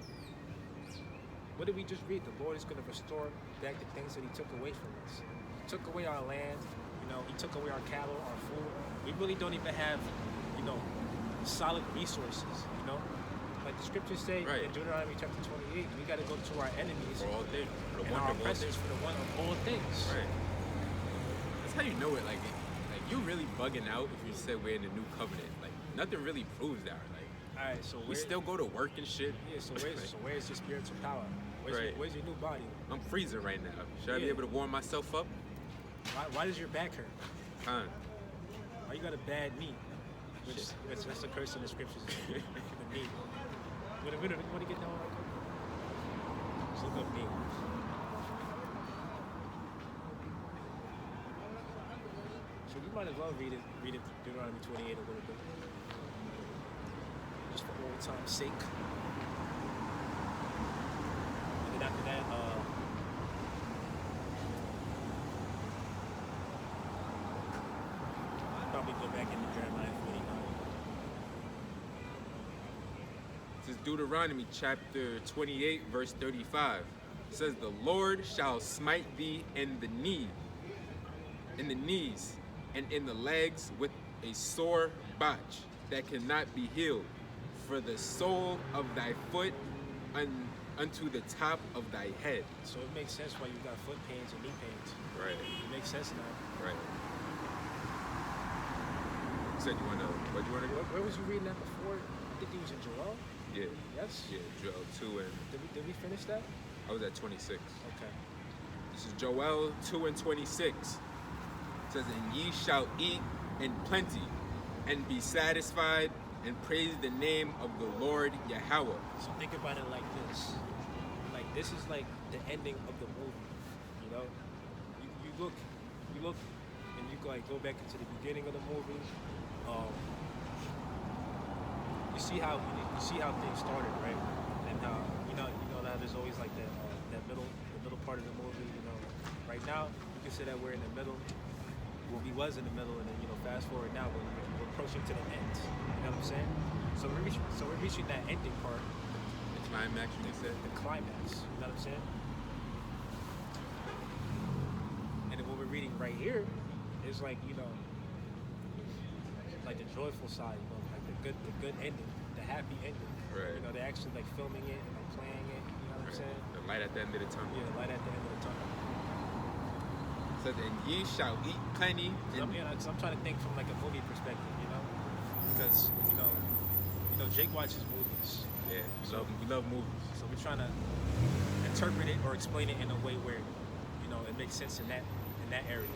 S1: What did we just read? The Lord is going to restore back the things that He took away from us. He took away our land. You know, He took away our cattle, our food. We really don't even have, you know, solid resources. You know, like the scriptures say in Deuteronomy chapter 28, we got to go to our enemies
S2: for all things, for the
S1: and our oppressors for the one of all things.
S2: Right. That's how you know it. Like you really bugging out if you said we're in the new covenant. Like nothing really proves that. Like,
S1: all right, so
S2: we still go to work and shit.
S1: Yeah. So where's your spiritual power? Where's your new body?
S2: I'm freezing right now. Should I be able to warm myself up?
S1: Why does your back hurt?
S2: Huh?
S1: Why you got a bad knee? That's a curse in the scriptures. The knee. You want to get that one right quick? Just look up knee. So we might as well read it Deuteronomy 28 a little bit. Just for old time's sake. And then after that, probably go back into Jeremiah 49.
S2: This is Deuteronomy chapter 28, verse 35. It says, the Lord shall smite thee in the knees, and in the legs with a sore botch that cannot be healed, for the sole of thy foot unto the top of thy head.
S1: So it makes sense why you got foot pains and knee pains.
S2: Right.
S1: It makes sense now.
S2: Right. You said you want to, what you want to go?
S1: Where was you reading that before? I think it was in Joel?
S2: Yeah.
S1: Yes?
S2: Yeah, Joel 2 and...
S1: Did we finish that?
S2: I was at 26.
S1: Okay.
S2: This is Joel 2 and 26. It says, and ye shall eat in plenty, and be satisfied, and praise the name of the Lord Yahweh.
S1: So think about it like this. Like this is like the ending of the movie. You know? You look and you like go back into the beginning of the movie. You see how things started, right? And you know how there's always like the middle part of the movie. You know, right now you can say that we're in the middle. Well, we was in the middle, and then fast forward now we're approaching to the end. You know what I'm saying? So we're reaching that ending part.
S2: The climax, you can say.
S1: The climax. You know what I'm saying? And then what we're reading right here is like like the joyful side, like the good ending, the happy ending.
S2: Right.
S1: You know, they're actually like filming it and like playing it. You know what I'm saying?
S2: The light at the end of the tunnel.
S1: Yeah, the light at the end of the tunnel.
S2: So then ye shall eat plenty.
S1: So I'm trying to think from like a movie perspective, you know, because you know Jake watches movies.
S2: Yeah, we love movies.
S1: So we're trying to interpret it or explain it in a way where it makes sense in that area.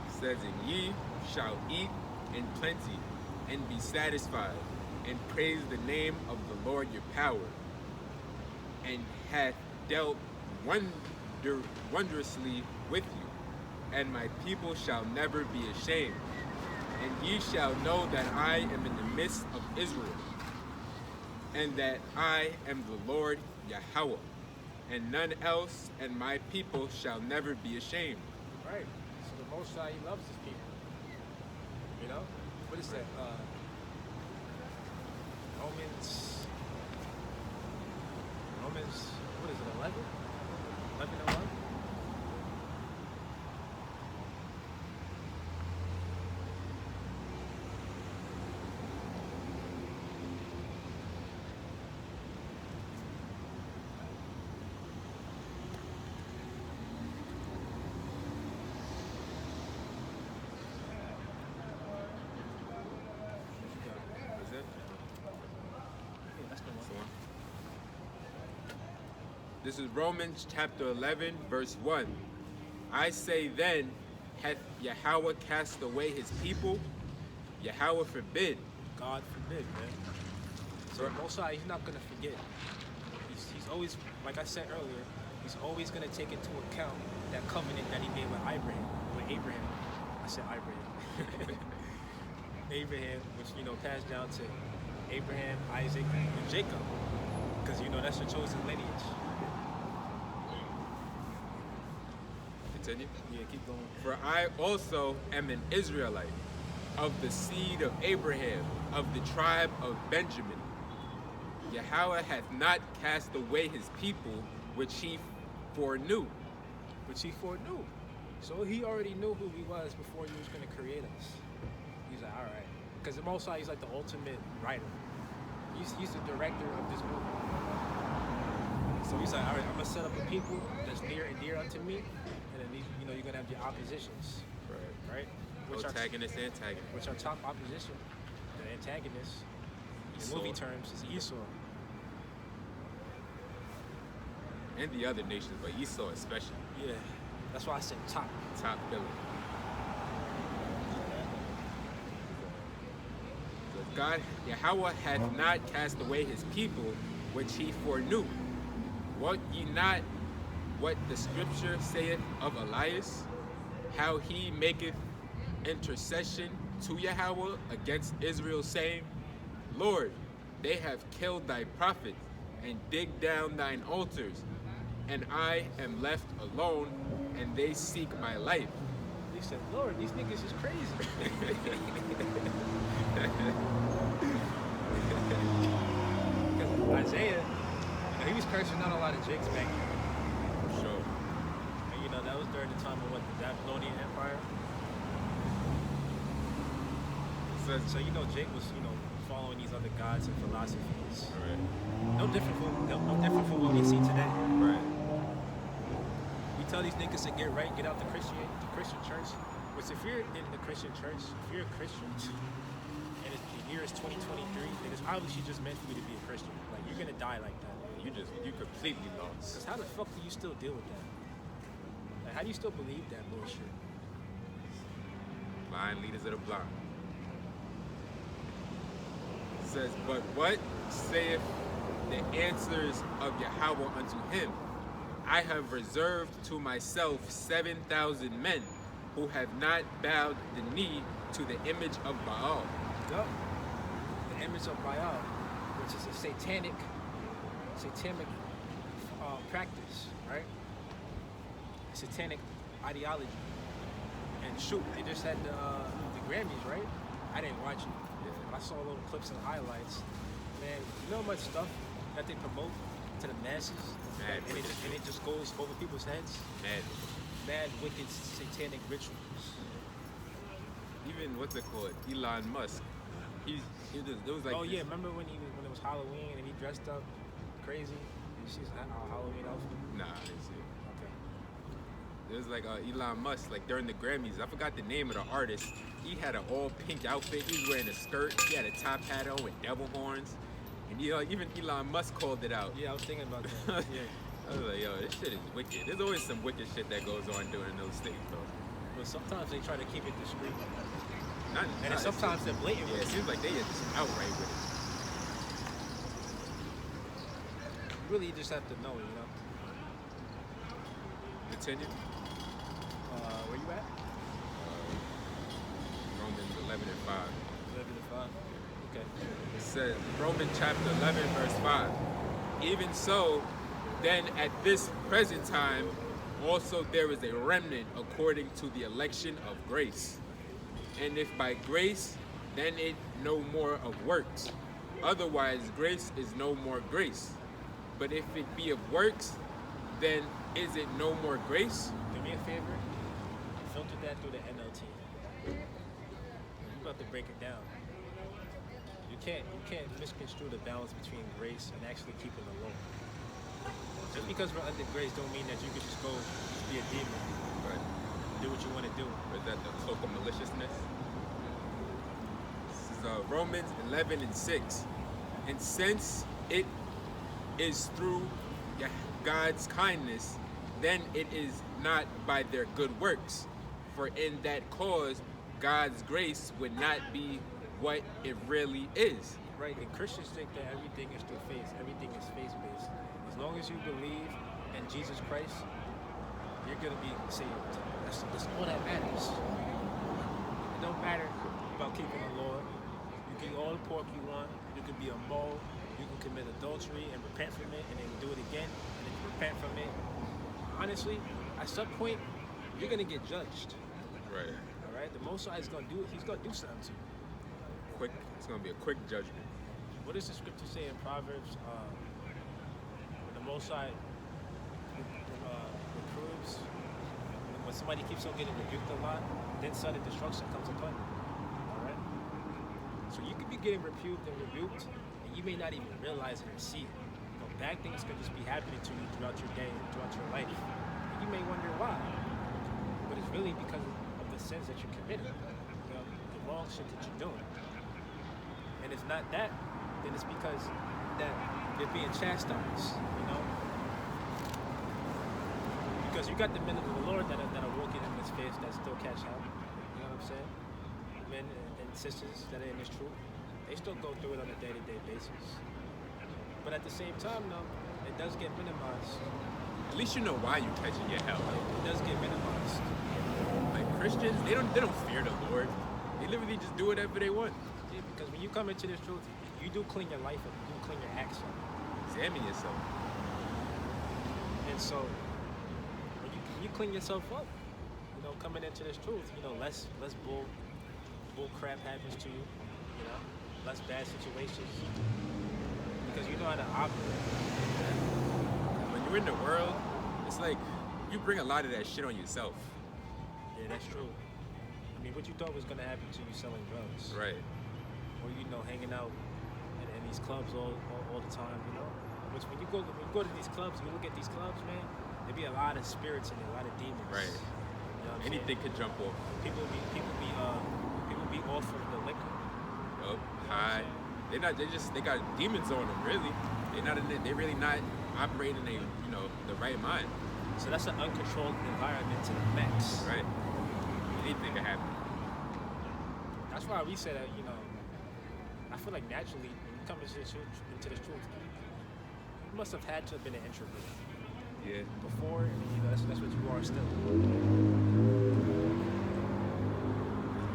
S2: It says, and ye shall eat in plenty, and be satisfied, and praise the name of the Lord your power, and hath dealt wondrously with you, and my people shall never be ashamed. And ye shall know that I am in the midst of Israel, and that I am the Lord Yahweh, and none else, and my people shall never be ashamed.
S1: Right. So the Most High, He loves His people. You know? What is that? Romans, what is it, 11? 11 and 1?
S2: This is Romans chapter 11, verse 1. I say then, hath Yahweh cast away his people? Yahweh forbid.
S1: God forbid, man. So Most High, he's not going to forget. He's always, like I said earlier, he's always going to take into account that covenant that he made with Abraham. I said Abraham. Abraham, which, passed down to Abraham, Isaac, and Jacob. Because, that's the chosen lineage.
S2: Continue.
S1: Yeah, keep going.
S2: For I also am an Israelite, of the seed of Abraham, of the tribe of Benjamin. Yahweh hath not cast away his people, which he foreknew.
S1: Which he foreknew. So he already knew who he was before he was going to create us. He's like, all right. Because the Most High, he's like the ultimate writer. He's the director of this movie. So he's like, all right, I'm going to set up a people that's near and dear unto me. And then, you're going to have your oppositions. Right?
S2: Protagonist, antagonist.
S1: Which our top opposition, the antagonist, in movie terms, is Esau.
S2: And the other nations, but Esau especially.
S1: Yeah. That's why I said top.
S2: Top villain. God, Yahweh hath not cast away his people, which he foreknew. Wot ye not what the scripture saith of Elias, how he maketh intercession to Yahweh against Israel, saying, Lord, they have killed thy prophets and digged down thine altars, and I am left alone, and they seek my life.
S1: He said, Lord, these niggas is crazy. Because Isaiah, he was cursing out a lot of jigs back then.
S2: Sure.
S1: And that was during the time of the Babylonian Empire. So Jake was, following these other gods and philosophies.
S2: Right.
S1: No different from what we see today.
S2: Right.
S1: We tell these niggas to get right, get out the Christian church. Which if you're in the Christian church, if you're a Christian, and the year is 2023, then it's obviously just meant for you to be a Christian. Like, you're gonna die like that.
S2: You completely lost.
S1: Because how the fuck do you still deal with that? Like, how do you still believe that bullshit?
S2: Blind leaders of the blind. It says, but what saith the answers of Yahweh unto him? I have reserved to myself 7,000 men who have not bowed the knee to the image of Baal.
S1: Yup. The image of Baal, which is a satanic practice, right? A satanic ideology. And shoot, they just had the Grammys, right? I didn't watch it.
S2: Yeah.
S1: But I saw little clips and highlights. Man, you know how much stuff that they promote to the masses? And it just goes over people's heads? Mad, wicked, satanic rituals.
S2: Even what's it called? Elon Musk. It was like.
S1: Oh yeah, remember when it was Halloween and he dressed up crazy? You see his Halloween outfit?
S2: Nah, I didn't see it.
S1: Okay.
S2: It was like Elon Musk, like during the Grammys. I forgot the name of the artist. He had an all pink outfit. He was wearing a skirt. He had a top hat on with devil horns. And even Elon Musk called it out.
S1: Yeah, I was thinking about that. Yeah.
S2: I was like, yo, this shit is wicked. There's always some wicked shit that goes on during those things, though.
S1: But sometimes they try to keep it discreet.
S2: And
S1: sometimes they're blatant.
S2: Yeah, it seems like they are just outright with it.
S1: You really just have to know,
S2: Continue.
S1: Where you at?
S2: Romans 11 and 5.
S1: 11 and 5. Okay.
S2: It says, Romans chapter 11, verse 5. Even so, then at this present time, also there is a remnant according to the election of grace. And if by grace, then it no more of works. Otherwise, grace is no more grace. But if it be of works, then is it no more grace?
S1: Do me a favor. Filter that through the NLT. You're about to break it down. You can't misconstrue the balance between grace and actually keeping the law. Just because we're under grace don't mean that you can just go be a demon.
S2: Right.
S1: Do what you want to do.
S2: Or is that the cloak of maliciousness? This is Romans 11 and 6. And since it is through God's kindness, then it is not by their good works. For in that cause, God's grace would not be what it really is.
S1: Right, and Christians think that everything is through faith. Everything is faith-based. As long as you believe in Jesus Christ, you're going to be saved. That's all that matters. It don't matter about keeping the law. You can eat all the pork you want. You can be a mole. You can commit adultery and repent from it, and then do it again, and then repent from it. Honestly, at some point, you're going to get judged.
S2: Right.
S1: All right? The Most High is going to do it. He's going to do something to you.
S2: It's going to be a quick judgment.
S1: What does the scripture say in Proverbs? When the Most High reproves, when somebody keeps on getting rebuked a lot, then sudden destruction comes upon you. All right. So you could be getting rebuked, and you may not even realize it or see it. But bad things could just be happening to you throughout your day, throughout your life. And you may wonder why. But it's really because of the sins that you're committing, the wrong shit that you're doing. And if not that, then it's because that they're being chastised, Because you got the men of the Lord that are walking in this faith that still catch out. You know what I'm saying? Men and sisters that are in this truth, they still go through it on a day-to-day basis. But at the same time, though, it does get minimized.
S2: At least you know why you're catching your hell.
S1: It does get minimized.
S2: Like Christians, they don't fear the Lord. They literally just do whatever they want.
S1: Yeah, because when you come into this truth, you do clean your life up, you do clean your acts up.
S2: Examine yourself.
S1: And so, when you clean yourself up, coming into this truth, less bull crap happens to you, less bad situations, because you know how to operate.
S2: When you're in the world, it's like you bring a lot of that shit on yourself.
S1: Yeah, that's true. I mean, what you thought was gonna happen to you selling drugs,
S2: right?
S1: Or hanging out in these clubs all the time, Which when you go to these clubs, you look at these clubs, man, there be a lot of spirits in there, a lot of demons.
S2: Right. Anything could jump off.
S1: People be off of the liquor.
S2: Yup. High. They got demons on them. Really. They're really not operating the right mind.
S1: So that's an uncontrolled environment to the max.
S2: Right. Anything can happen.
S1: That's why we say that I feel like naturally when you come into this truth, you must have had to have been an introvert.
S2: Yeah.
S1: Before, that's what you are still.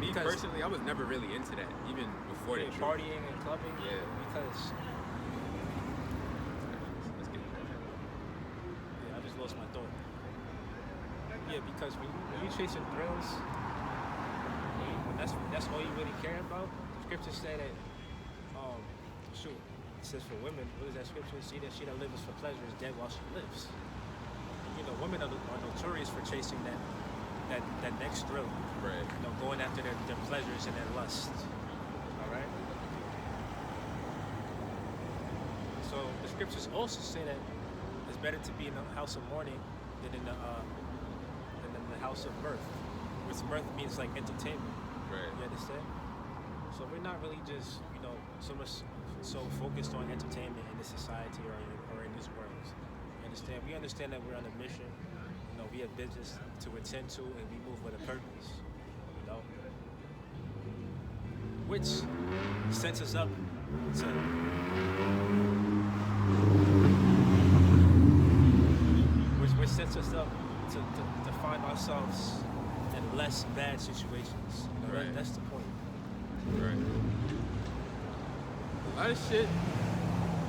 S2: Me personally, I was never really into that, even before the truth.
S1: Partying and clubbing.
S2: Yeah.
S1: Because.
S2: Let's get that.
S1: Yeah, I just lost my thought. Yeah, because when you chasing thrills, that's all you really care about. The scriptures say that. It says for women, what is that scripture? See that she that lives for pleasure is dead while she lives. Women are notorious for chasing that next thrill.
S2: Right.
S1: Going after their pleasures and their lust. All right. So the scriptures also say that it's better to be in the house of mourning than in the house of mirth. Which mirth means like entertainment.
S2: Right.
S1: You understand? So we're not really just so focused on entertainment in this society or in this world. We understand that we're on a mission. We have business to attend to, and we move with a purpose. Which sets us up to which sets us up to find ourselves in less bad situations.
S2: Right.
S1: That's the point.
S2: Right. A lot of shit.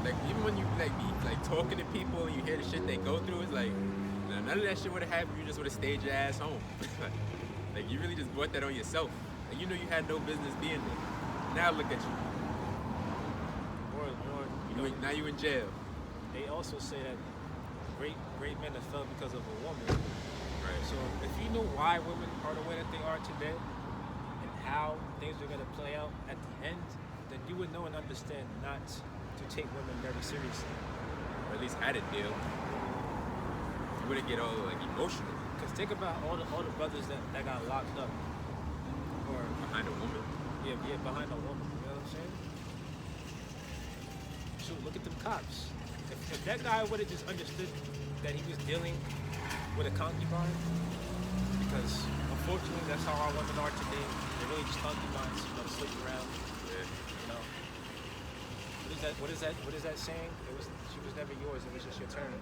S2: Like even when you be talking to people and you hear the shit they go through, it's like none of that shit would have happened. You just would have stayed your ass home. Like you really just brought that on yourself. Like you had no business being there. Now look at you. Now you in jail.
S1: They also say that great men have fell because of a woman.
S2: Right.
S1: So if you knew why women are the way that they are today, and how things are gonna play out at the end, then you would know and understand not to take women very seriously.
S2: Or at least had a deal. You wouldn't get all emotional.
S1: Cause think about all the brothers that got locked up. Or
S2: behind a woman?
S1: Yeah, behind a woman. You know what I'm saying? Shoot, look at them cops. If that guy would have just understood that he was dealing with a concubine? Because unfortunately, that's how our women are today. They're really just concubines, sleep around.
S2: Yeah.
S1: You know. What is that? What is that? What is that saying? She was never yours. It was just your turn.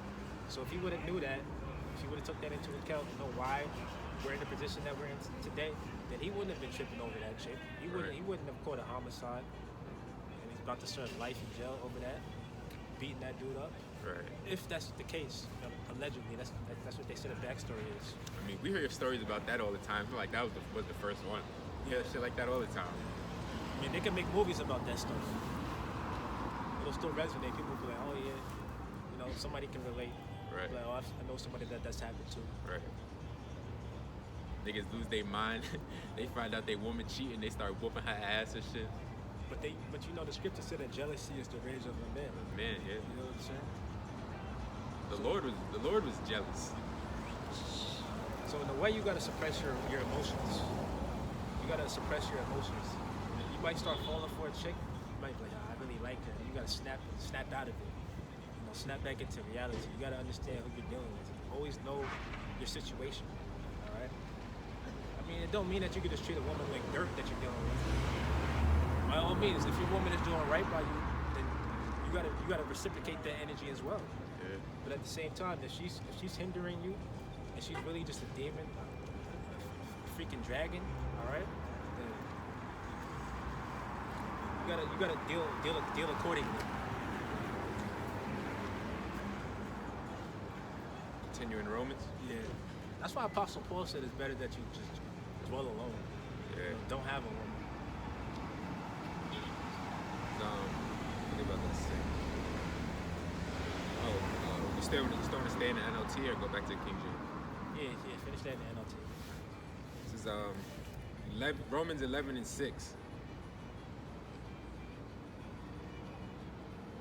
S1: So if he would have knew that, if he would have took that into account, why we're in the position that we're in today, then he wouldn't have been tripping over that chick. He wouldn't have caught a homicide, and he's about to serve life in jail over that, beating that dude up.
S2: Right.
S1: If that's the case, allegedly, that's what they said the backstory is.
S2: I mean, we hear stories about that all the time. I feel like that was the first one. You hear shit like that all the time.
S1: I mean, they can make movies about that stuff. It'll still resonate. People will be like, oh yeah, somebody can relate.
S2: Right.
S1: Like, oh, I know somebody that's happened to.
S2: Right. Niggas lose their mind. They find out they woman cheating. They start whooping her ass and shit.
S1: But the scripture said that jealousy is the rage of a man.
S2: Man, yeah.
S1: You know what I'm saying?
S2: The Lord was jealous.
S1: So in a way, you gotta suppress your emotions. You gotta suppress your emotions. You might start falling for a chick. You might be like, I really like her. You gotta snap out of it. Snap back into reality. You gotta understand who you're dealing with. Always know your situation. All right. I mean, it don't mean that you can just treat a woman like dirt that you're dealing with. By all means, if your woman is doing right by you, then you gotta reciprocate that energy as well.
S2: Yeah.
S1: But at the same time, if she's hindering you, and she's really just a demon, a freaking dragon, all right, then you gotta deal accordingly.
S2: Continue in Romans.
S1: Yeah, that's why Apostle Paul said it's better that you just dwell alone.
S2: Yeah.
S1: Don't have a woman.
S2: What about that say? Oh, you still want to stay in the NLT or go back to King James?
S1: Yeah, finish that in the NLT.
S2: This is Romans 11:6.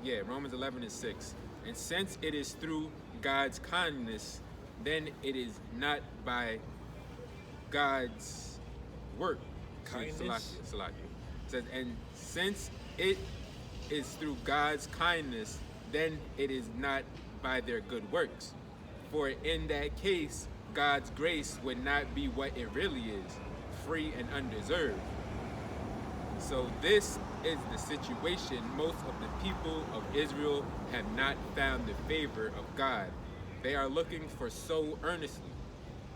S2: Yeah, Romans 11:6. And since it is through God's kindness, then it is not by God's work.
S1: Kindness?
S2: Salakia. It says, and since it is through God's kindness, then it is not by their good works. For in that case, God's grace would not be what it really is, free and undeserved. So this is the situation. Most of the people of Israel have not found the favor of God. They are looking for so earnestly.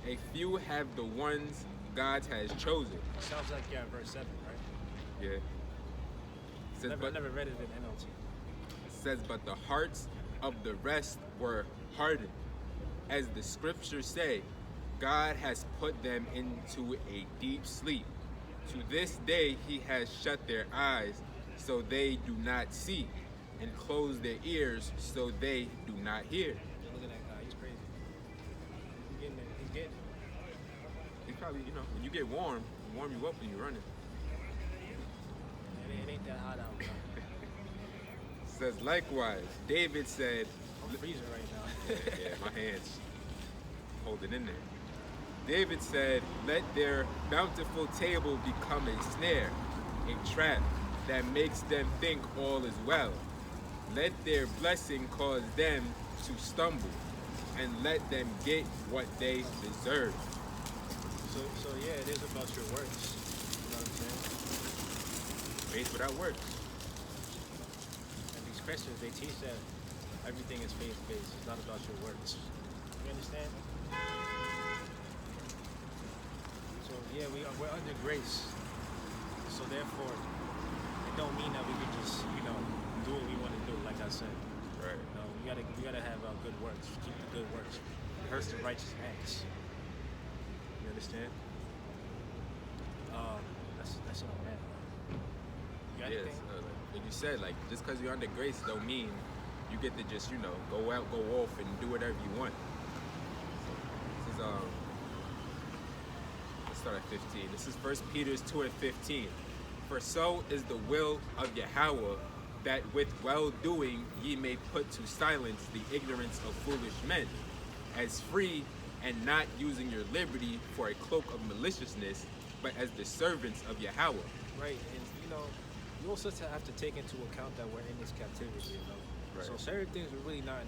S2: A few have the ones God has chosen.
S1: Sounds like verse 7, right?
S2: Yeah. Says,
S1: I never read it in NLT.
S2: It says, but the hearts of the rest were hardened. As the scriptures say, God has put them into a deep sleep. To this day he has shut their eyes so they do not see, and closed their ears so they do not hear.
S1: Look at that guy, he's crazy. He's getting it. He's getting it.
S2: He probably, when you get warm you up when you're running.
S1: It ain't that hot out, bro.
S2: Says likewise, David said,
S1: I'm freezing right now.
S2: yeah, my hands holding in there. David said, let their bountiful table become a snare, a trap that makes them think all is well. Let their blessing cause them to stumble, and let them get what they deserve.
S1: So yeah, it is about your works. You know what I'm saying?
S2: Faith without works.
S1: And these Christians, they teach that everything is faith-based. It's not about your works. You understand? So yeah, we're under grace. So therefore, it don't mean that we can just, do what we want to do, like I said.
S2: Right.
S1: No, we gotta have good works. Keep the good works. Rehearse the righteous acts. You understand? That's it on that. You got anything?
S2: Like you said, just because you're under grace don't mean you get to just, go out, go off and do whatever you want. This is let's start at 15. This is 1 Peter 2:15. For so is the will of Yahweh, that with well-doing ye may put to silence the ignorance of foolish men, as free and not using your liberty for a cloak of maliciousness, but as the servants of Yahweh.
S1: Right, and you also have to take into account that we're in this captivity, Right. So certain things we're really not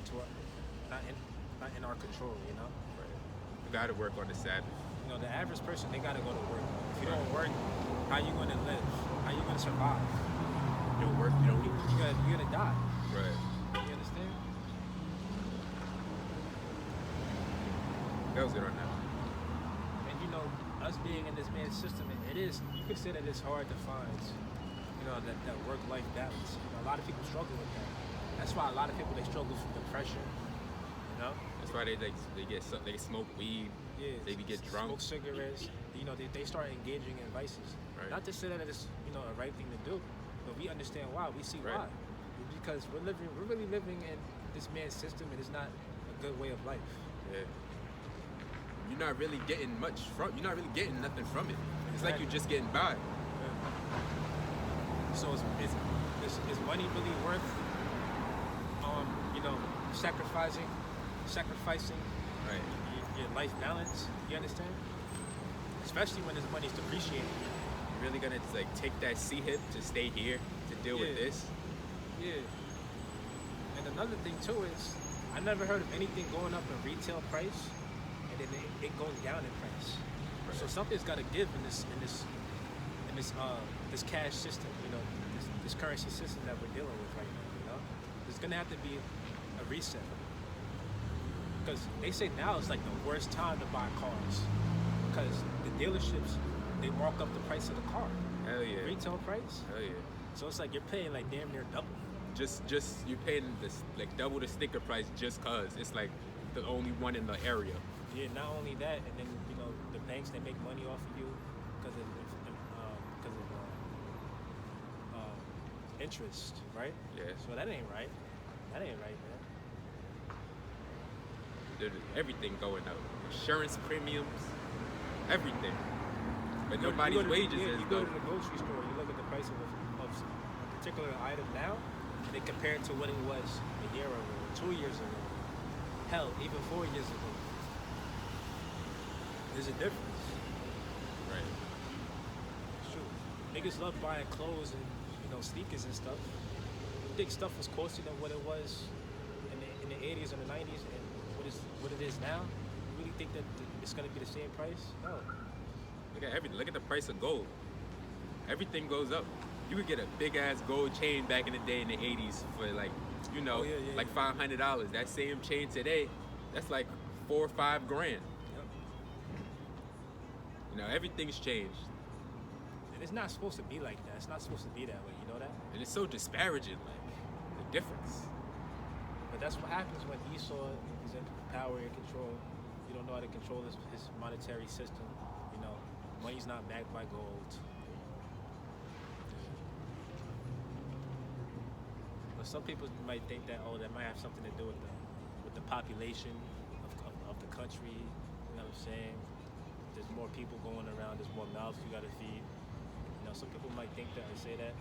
S1: not in our control, you know?
S2: Right. You gotta work on the Sabbath.
S1: You know, the average person, they gotta go to work. If you don't work, how you gonna live? How you gonna survive?
S2: You don't work, you don't eat.
S1: You're gonna die.
S2: Right.
S1: You understand?
S2: That was it on that.
S1: And you know, us being in this man's system, it is, you could say that it's hard to find, you know, that work-life balance. You know, a lot of people struggle with that. That's why a lot of people, they struggle from depression, you know?
S2: That's why they smoke weed.
S1: Yeah,
S2: they get drunk.
S1: Smoke cigarettes. You know, they start engaging in vices.
S2: Right.
S1: Not to say that it's, you know, a right thing to do, but we understand why. We see
S2: Right.
S1: why. Because we're really living in this man's system, and it's not a good way of life.
S2: Yeah. You're not really getting you're not really getting nothing from it. It's like you're just getting by.
S1: Yeah. So is money really worth, you know, sacrificing
S2: Right.
S1: your life balance? You understand? Especially when this money's depreciating.
S2: You're really gonna like take that C-hip to stay here to deal with this?
S1: Yeah. And another thing too is, I never heard of anything going up in retail price and then it going down in price.
S2: Right.
S1: So something's got to give in this cash system. You know, this currency system that we're dealing with right now. You know, there's gonna have to be a reset. Because they say now is like the worst time to buy cars, because the dealerships, they mark up the price of the car.
S2: Hell yeah.
S1: Retail price.
S2: Hell yeah.
S1: So it's like you're paying like damn near double.
S2: Just you're paying this like double the sticker price just cause it's like the only one in the area.
S1: Yeah, not only that, and then you know the banks, they make money off of you because of interest, right?
S2: Yeah.
S1: So that ain't right. That ain't right, man.
S2: There's everything going up. Insurance premiums, everything. But nobody's wages is
S1: You go to the grocery store, you look at the price of a particular item now, and they compare it to what it was a year ago, 2 years ago. Hell, even 4 years ago. There's a difference.
S2: Right.
S1: It's true. Niggas love buying clothes and, you know, sneakers and stuff. You think stuff was closer than what it was in the 80s and the 90s and what it is now? You really think that it's gonna be the same price? No.
S2: Look at everything. Look at the price of gold. Everything goes up. You could get a big ass gold chain back in the day in the 80s for like, you know, like $500. That same chain today, that's like $4 or $5 grand.
S1: Yep.
S2: You know, everything's changed.
S1: And it's not supposed to be like that. It's not supposed to be that way, you know that?
S2: And it's so disparaging, like, the difference.
S1: But that's what happens when Esau is in power and control. You don't know how to control his monetary system. You know, money's not backed by gold. But some people might think that, oh, that might have something to do with the population of the country. You know what I'm saying? There's more people going around. There's more mouths you got to feed. You know, some people might think that and say that.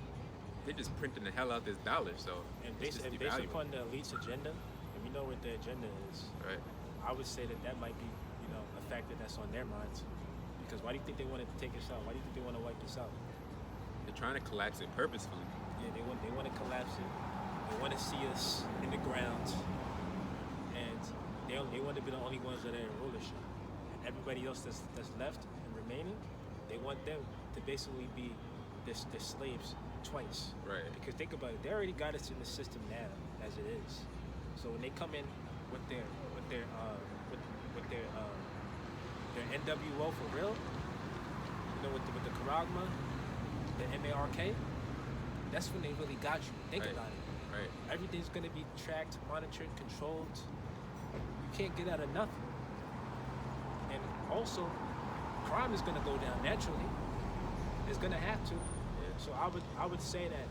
S2: They're just printing the hell out this dollar, so
S1: And
S2: it's
S1: based
S2: just
S1: upon the elite's agenda, and we know what the agenda is,
S2: right.
S1: I would say that might be, you know, a factor that's on their minds. Because why do you think they want to take us out? Why do you think they want to wipe us out?
S2: They're trying to collapse it purposefully.
S1: Yeah, they want to collapse it. They want to see us in the ground, and they want to be the only ones that are in rulership. And everybody else that's left and remaining, they want them to basically be their slaves twice.
S2: Right.
S1: Because think about it, they already got us in the system now as it is. So when they come in with their NWO for real, you know, with the Karagma, the MARK, that's when they really got you. Think
S2: Right.
S1: about it.
S2: Right.
S1: Everything's gonna be tracked, monitored, controlled. You can't get out of nothing. And also, crime is gonna go down naturally. It's gonna have to. So I would say that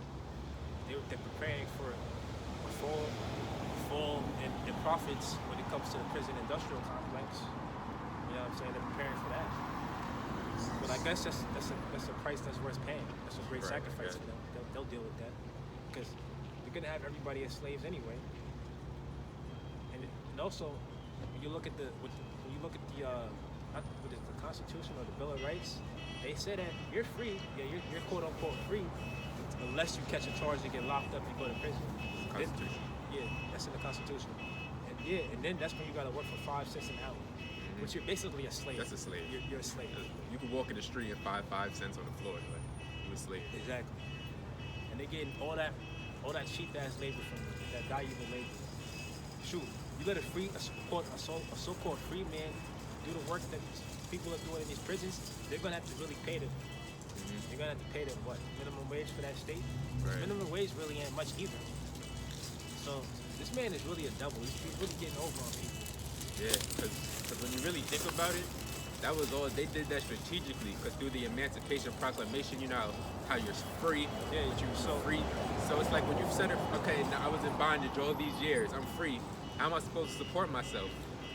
S1: they're preparing for a fall in profits when it comes to the prison industrial complex. You know what I'm saying? They're preparing for that. But I guess that's a price that's worth paying. That's a great
S2: Right,
S1: sacrifice
S2: yeah.
S1: for them. They'll deal with that because they're gonna have everybody as slaves anyway. And also when you look at the Constitution or the Bill of Rights, they say that you're free. Yeah, you're quote unquote free unless you catch a charge and get locked up and go to prison.
S2: Constitution.
S1: Yeah, that's in the Constitution. And Yeah, and then that's when you gotta work for 5 cents an hour, which you're basically a slave.
S2: That's a slave.
S1: You're a slave.
S2: You can walk in the street and find 5 cents on the floor, like you're a slave.
S1: Exactly. And they're getting all that cheap ass labor from you, that valuable labor. Shoot, you let a so-called free man do the work that people are doing in these prisons. They're gonna have to really pay them. They're gonna have to pay them what? Minimum wage for that state?
S2: Right.
S1: Minimum wage really ain't much either. So this man is really a devil. He's really getting over on people.
S2: Yeah, because when you really think about it, that was all, they did that strategically, because through the Emancipation Proclamation, you know how you're free,
S1: Yeah,
S2: but you're
S1: so-
S2: free. So it's like when you've said, okay, now I was in bondage all these years, I'm free, how am I supposed to support myself?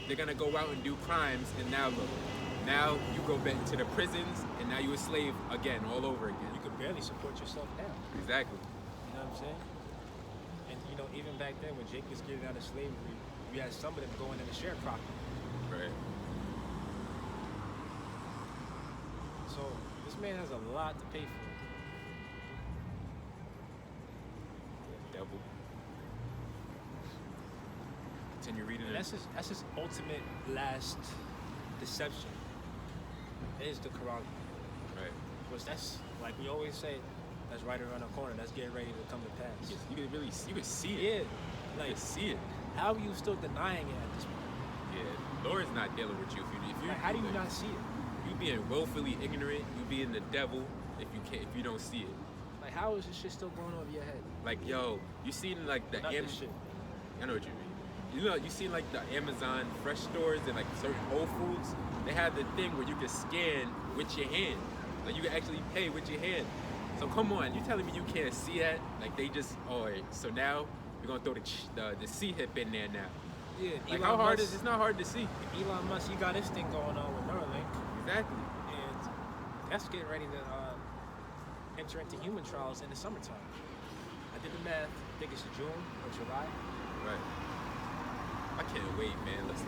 S2: They're gonna go out and do crimes, and now look, now you go back to the prisons, and now you're a slave again, all over again.
S1: You could barely support yourself now.
S2: Exactly.
S1: You know what I'm saying? And you know, even back then when Jake was getting out of slavery, we had some of them going into sharecropping.
S2: Right.
S1: So this man has a lot to pay for.
S2: Devil. Continue reading
S1: And
S2: it.
S1: that's his ultimate last deception. Is the Quran.
S2: Right.
S1: Because that's, like we always say, that's right around the corner. That's getting ready to come to pass.
S2: You can really, you can see it.
S1: Yeah.
S2: You
S1: Like,
S2: can see it.
S1: how are you still denying it at this point?
S2: Yeah, Lord's not dealing with you. If you
S1: Like, how do you
S2: like,
S1: not see it?
S2: you being willfully ignorant, you being the devil if you don't see it.
S1: Like, how is this shit still going over your head?
S2: Like, yo, you seen like the
S1: Not this shit.
S2: I know what you mean. You seen like the Amazon fresh stores and like certain Whole Foods, they have the thing where you can scan with your hand. Like you can actually pay with your hand. So come on, you telling me you can't see that? Like they just, so now we're gonna throw the C hip in there now.
S1: Yeah,
S2: Like how hard is it's not hard to see.
S1: Elon Musk, he got his thing going on with Neuralink,
S2: Exactly.
S1: and that's getting ready to enter into human trials in the summertime. I did the math. I think it's June or July.
S2: Right. I can't wait, man. Let's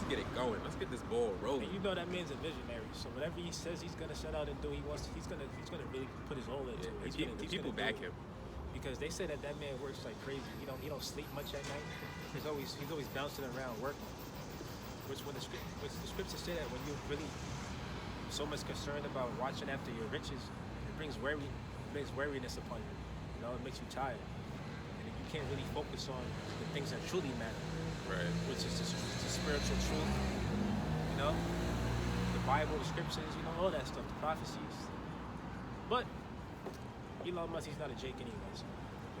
S2: get it going. Let's get this ball rolling.
S1: And you know that man's a visionary. So whatever he says he's gonna set out and do, he's gonna really put his all into it.
S2: People back him.
S1: Because they say that man works like crazy. He don't sleep much at night. He's always bouncing around working. Which the scriptures say that when you're really so much concerned about watching after your riches, it brings weariness upon you. You know, it makes you tired. And you can't really focus on the things that truly matter.
S2: Right.
S1: Which is the spiritual truth, you know, the Bible, the scriptures, you know, all that stuff, the prophecies. But Elon Musk, he's not a Jake anyway. So.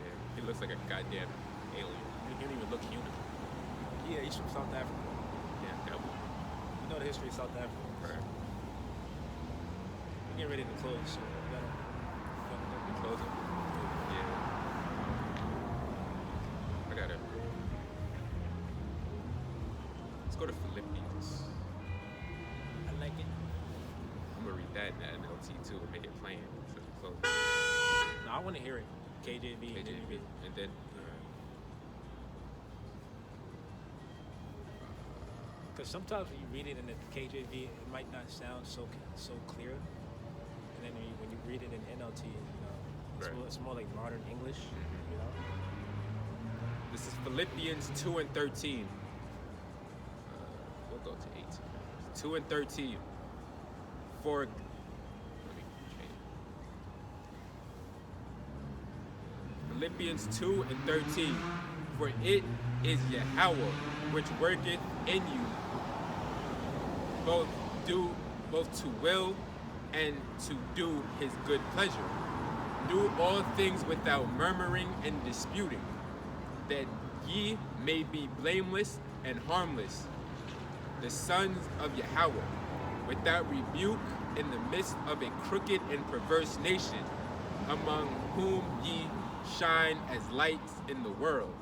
S2: Yeah, he looks like a goddamn alien. He don't even look human.
S1: Yeah, he's from South Africa.
S2: Yeah, devil.
S1: You know the history of South Africa.
S2: Right.
S1: We're getting ready to close, so we gotta
S2: You close it. Yeah. I gotta. Let's go to Philippians.
S1: I like it.
S2: I'm gonna read that in the NLT too and make it plain. So we close.
S1: No, I want to hear it. KJV.
S2: KJV. And then.
S1: Because sometimes when you read it in the KJV, it might not sound so clear. And then when you read it in NLT, you know,
S2: Right.
S1: it's more like modern English, you know.
S2: This is Philippians 2 and 13. We'll go to 18. 2 and 13. For let me change. Philippians 2 and 13. For it is Yahweh which worketh in you, both to will and to do his good pleasure. Do all things without murmuring and disputing, that ye may be blameless and harmless, the sons of Yahweh, without rebuke in the midst of a crooked and perverse nation, among whom ye shine as lights in the world.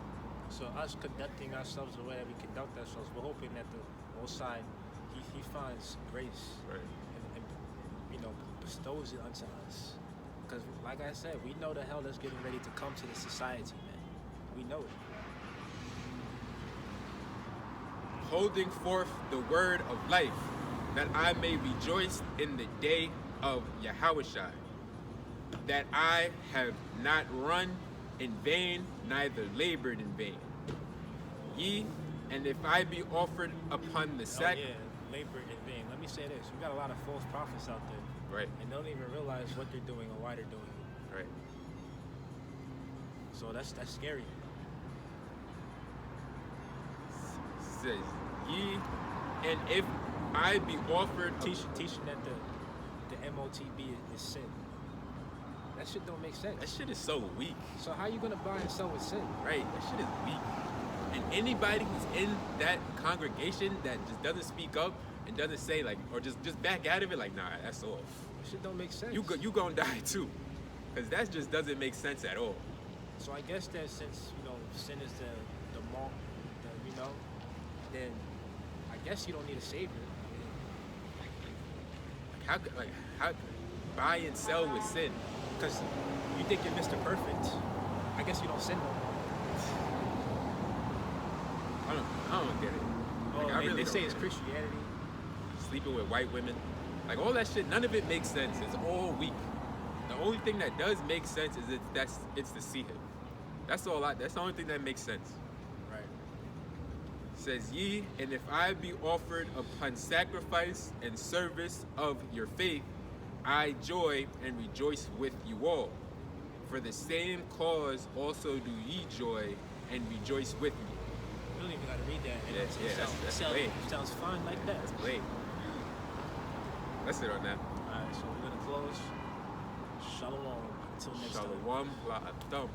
S1: So us conducting ourselves the way that we conduct ourselves, we're hoping that the Most High, he finds grace
S2: Right.
S1: and you know, bestows it unto us. Because like I said, we know the hell that's getting ready to come to the society, man. We know it.
S2: Holding forth the word of life, that I may rejoice in the day of Yahushua, that I have not run in vain, neither labored in vain. Ye And if I be offered upon the
S1: Oh
S2: sack,
S1: yeah, labor in vain. Let me say this: we got a lot of false prophets out there,
S2: right,
S1: and don't even realize what they're doing or why they're doing it.
S2: right.
S1: So that's scary.
S2: Says ye, and if I be offered
S1: Teaching that the MOTB is sin. That shit don't make sense.
S2: that shit is so weak,
S1: So how you gonna buy and sell with sin?
S2: right? That shit is weak. And anybody who's in that congregation that just doesn't speak up and doesn't say like, or just back out of it, like, nah, that's off.
S1: That shit don't make sense.
S2: You gonna die too, because that just doesn't make sense at all.
S1: So I guess that since sin is the mark, then I guess you don't need a savior.
S2: How buy and sell with sin?
S1: Because you think you're Mr. Perfect. I guess you don't sin no more.
S2: I don't get it.
S1: Oh,
S2: Like, I really
S1: they
S2: don't
S1: say
S2: get
S1: it's
S2: it.
S1: Christianity.
S2: Sleeping with white women, like all that shit, none of it makes sense. It's all weak. The only thing that does make sense is it's the see him. That's the only thing that makes sense.
S1: Right.
S2: Says ye, and if I be offered upon sacrifice and service of your faith, I joy and rejoice with you all. For the same cause also do ye joy and rejoice with me.
S1: You don't even gotta read that. And
S2: Yeah, that's lame.
S1: sounds fun like that.
S2: That's lame. That's it on that.
S1: Alright, so we're gonna close. Shalom. Until next time.
S2: Shalom, la atam.